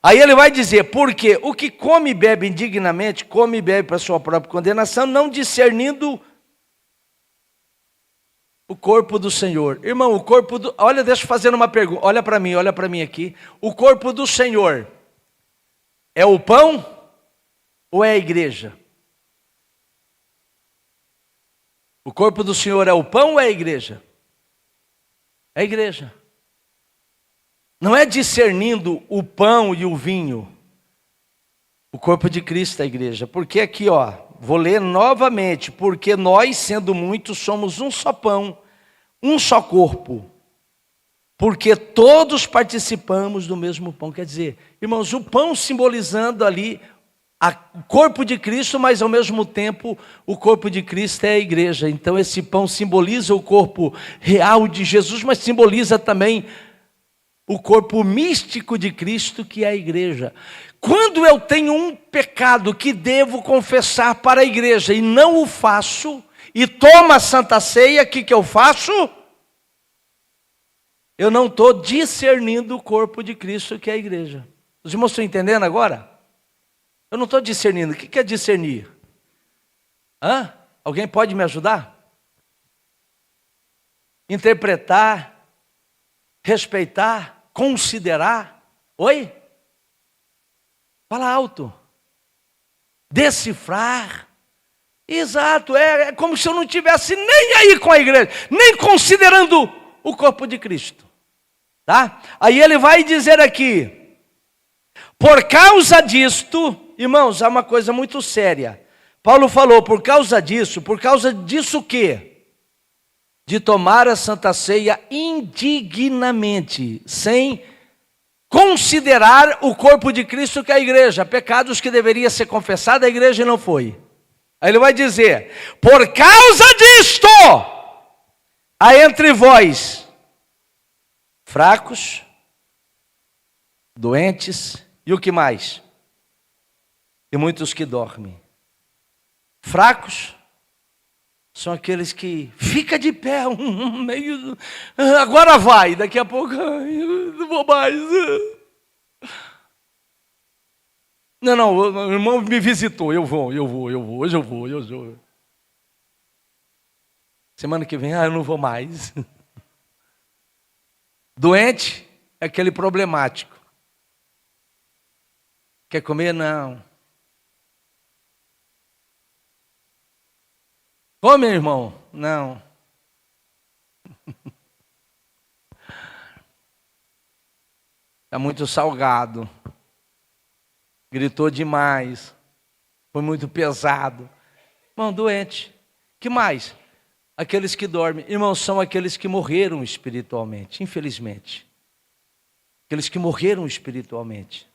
Aí ele vai dizer, porque o que come e bebe indignamente, come e bebe para sua própria condenação, não discernindo o corpo do Senhor. Irmão, o corpo do... Olha, deixa eu fazer uma pergunta. Olha para mim aqui. O corpo do Senhor é o pão ou é a igreja? O corpo do Senhor é o pão ou é a igreja? É a igreja. Não é discernindo o pão e o vinho. O corpo de Cristo é a igreja. Porque aqui, vou ler novamente. Porque nós, sendo muitos, somos um só pão, um só corpo. Porque todos participamos do mesmo pão. Quer dizer, irmãos, o pão simbolizando ali o corpo de Cristo, mas ao mesmo tempo o corpo de Cristo é a igreja. Então esse pão simboliza o corpo real de Jesus, mas simboliza também o corpo místico de Cristo, que é a igreja. Quando eu tenho um pecado que devo confessar para a igreja e não o faço, e tomo a Santa Ceia, o que eu faço? Eu não estou discernindo o corpo de Cristo, que é a igreja. Os irmãos estão entendendo agora? Eu não estou discernindo. O que é discernir? Alguém pode me ajudar? Interpretar, respeitar, considerar. Oi? Fala alto. Decifrar. Exato, é como se eu não estivesse nem aí com a igreja, nem considerando o corpo de Cristo. Tá? Aí ele vai dizer aqui, por causa disto, irmãos, há uma coisa muito séria. Paulo falou, por causa disso o quê? De tomar a Santa Ceia indignamente, sem considerar o corpo de Cristo, que é a igreja, pecados que deveria ser confessado, a igreja não foi. Aí ele vai dizer, por causa disto, há entre vós fracos, doentes, e o que mais? E muitos que dormem. Fracos são aqueles que fica de pé, meio, agora vai, daqui a pouco, não vou mais. Não, o irmão me visitou, eu vou, hoje eu vou. Semana que vem, eu não vou mais. Doente é aquele problemático. Quer comer? Não. Come, irmão? Não. Está muito salgado. Gritou demais. Foi muito pesado. Irmão, doente. Que mais? Aqueles que dormem. Irmãos, são aqueles que morreram espiritualmente, infelizmente. Aqueles que morreram espiritualmente.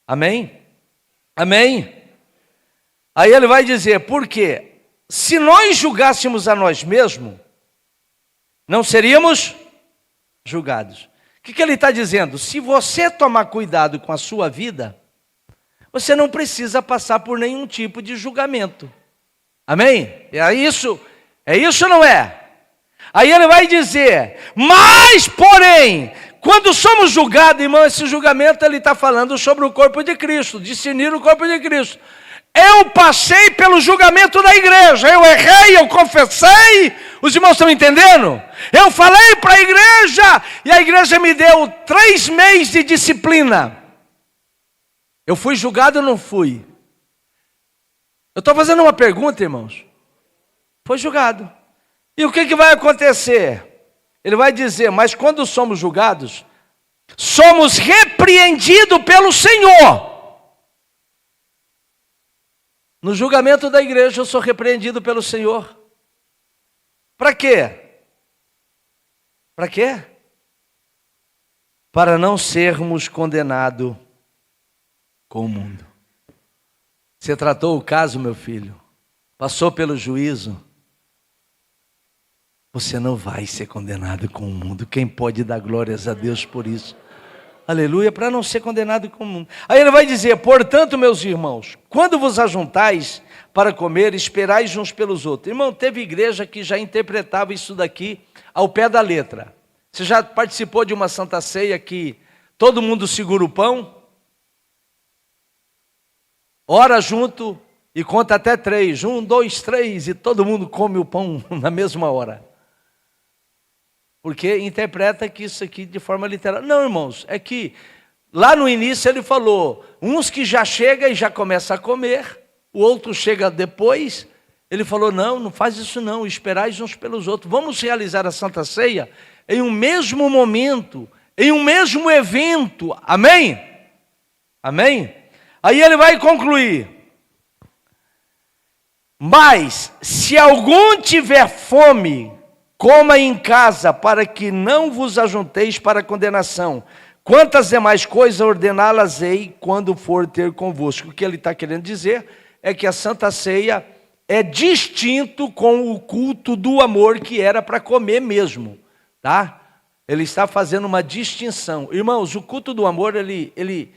Amém? Amém? Aí ele vai dizer, por quê? Se nós julgássemos a nós mesmos, não seríamos julgados. O que ele está dizendo? Se você tomar cuidado com a sua vida, você não precisa passar por nenhum tipo de julgamento. Amém? É isso ou não é? Aí ele vai dizer, mas porém, quando somos julgados, irmão, esse julgamento ele está falando sobre o corpo de Cristo, discernir o corpo de Cristo. Eu passei pelo julgamento da igreja, eu errei, eu confessei, os irmãos estão entendendo? Eu falei para a igreja, e a igreja me deu 3 meses de disciplina. Eu fui julgado ou não fui? Eu estou fazendo uma pergunta, irmãos. Foi julgado. E o que vai acontecer? Ele vai dizer, mas quando somos julgados, somos repreendidos pelo Senhor. No julgamento da igreja eu sou repreendido pelo Senhor. Para quê? Para quê? Para não sermos condenados com o mundo. Você tratou o caso, meu filho? Passou pelo juízo? você não vai ser condenado com o mundo. Quem pode dar glórias a Deus por isso? Aleluia, para não ser condenado com o mundo. Aí ele vai dizer: portanto, meus irmãos, quando vos ajuntais para comer, esperais uns pelos outros. Irmão, teve igreja que já interpretava isso daqui ao pé da letra. Você já participou de uma Santa Ceia que todo mundo segura o pão, ora junto e conta até 3, 1, 2, 3, e todo mundo come o pão na mesma hora? Porque interpreta que isso aqui de forma literal. Não, irmãos, é que lá no início ele falou, uns que já chegam e já começam a comer, o outro chega depois. Ele falou: não faz isso não, esperais uns pelos outros. Vamos realizar a Santa Ceia em um mesmo momento, em um mesmo evento. Amém? Amém? Aí ele vai concluir: mas se algum tiver fome, coma em casa, para que não vos ajunteis para condenação. Quantas demais coisas ordená-las-ei quando for ter convosco. O que ele está querendo dizer é que a Santa Ceia é distinto com o culto do amor, que era para comer mesmo, tá? Ele está fazendo uma distinção. Irmãos, o culto do amor, ele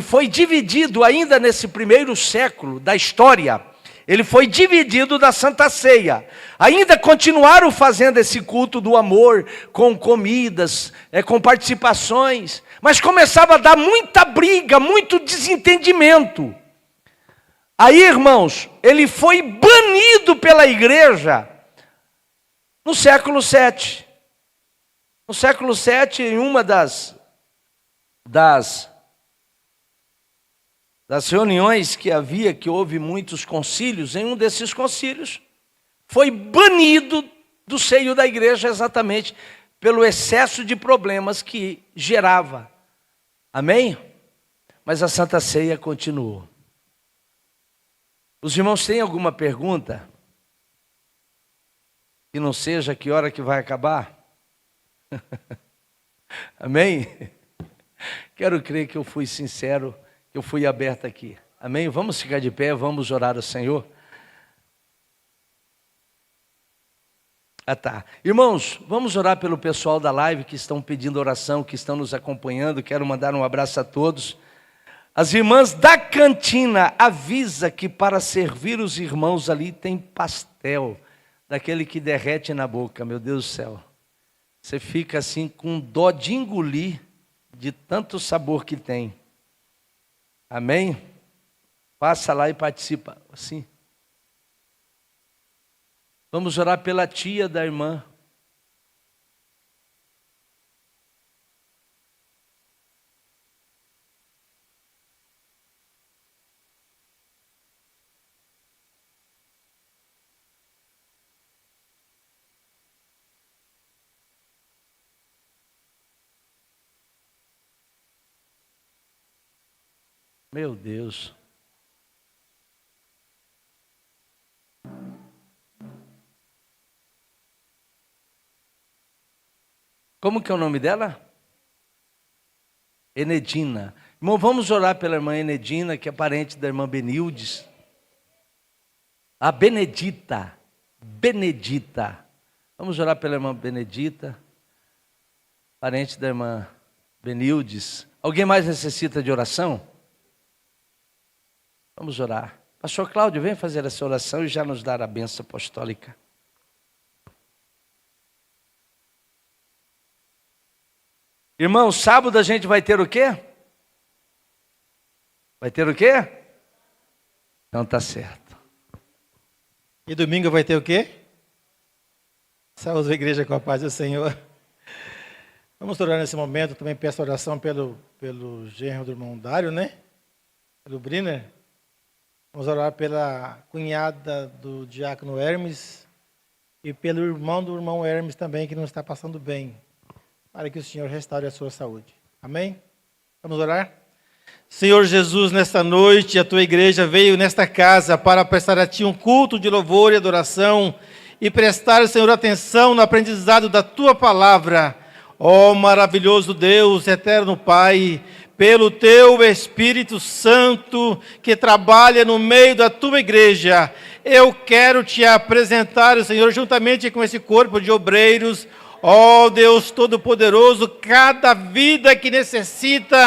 foi dividido ainda nesse primeiro século da história. Ele foi dividido da Santa Ceia. Ainda continuaram fazendo esse culto do amor, com comidas, com participações, mas começava a dar muita briga, muito desentendimento. Aí, irmãos, ele foi banido pela igreja no século VII. No século VII, em uma das reuniões que havia, que houve muitos concílios, em um desses concílios, foi banido do seio da igreja exatamente pelo excesso de problemas que gerava. Amém? Mas a Santa Ceia continuou. Os irmãos têm alguma pergunta? Que não seja que hora que vai acabar? Amém? Quero crer que eu fui sincero, eu fui aberto aqui. Amém? Vamos ficar de pé, vamos orar ao Senhor. Tá. Irmãos, vamos orar pelo pessoal da live que estão pedindo oração, que estão nos acompanhando. Quero mandar um abraço a todos. As irmãs da cantina avisa que para servir os irmãos ali tem pastel, daquele que derrete na boca. Meu Deus do céu. Você fica assim com dó de engolir de tanto sabor que tem. Amém? Passa lá e participa. Assim. Vamos orar pela tia da irmã. Meu Deus. Como que é o nome dela? Enedina. Irmão, vamos orar pela irmã Enedina, que é parente da irmã Benildes. A Benedita. Benedita. Vamos orar pela irmã Benedita, parente da irmã Benildes. Alguém mais necessita de oração? Vamos orar. Pastor Cláudio, vem fazer essa oração e já nos dar a bênção apostólica. Irmão, sábado a gente vai ter o quê? Vai ter o quê? Então tá certo. E domingo vai ter o quê? Saúde a igreja com a paz do Senhor. Vamos orar nesse momento. Também peço oração pelo genro do irmão Dário, né? Pelo Briner. Vamos orar pela cunhada do diácono Hermes e pelo irmão do irmão Hermes também, que não está passando bem, para que o Senhor restaure a sua saúde. Amém? Vamos orar? Senhor Jesus, nesta noite a tua igreja veio nesta casa para prestar a ti um culto de louvor e adoração e prestar, Senhor, atenção no aprendizado da tua palavra. Ó maravilhoso Deus, eterno Pai, pelo teu Espírito Santo que trabalha no meio da tua igreja, eu quero te apresentar, Senhor, juntamente com esse corpo de obreiros, ó Deus Todo-Poderoso, cada vida que necessita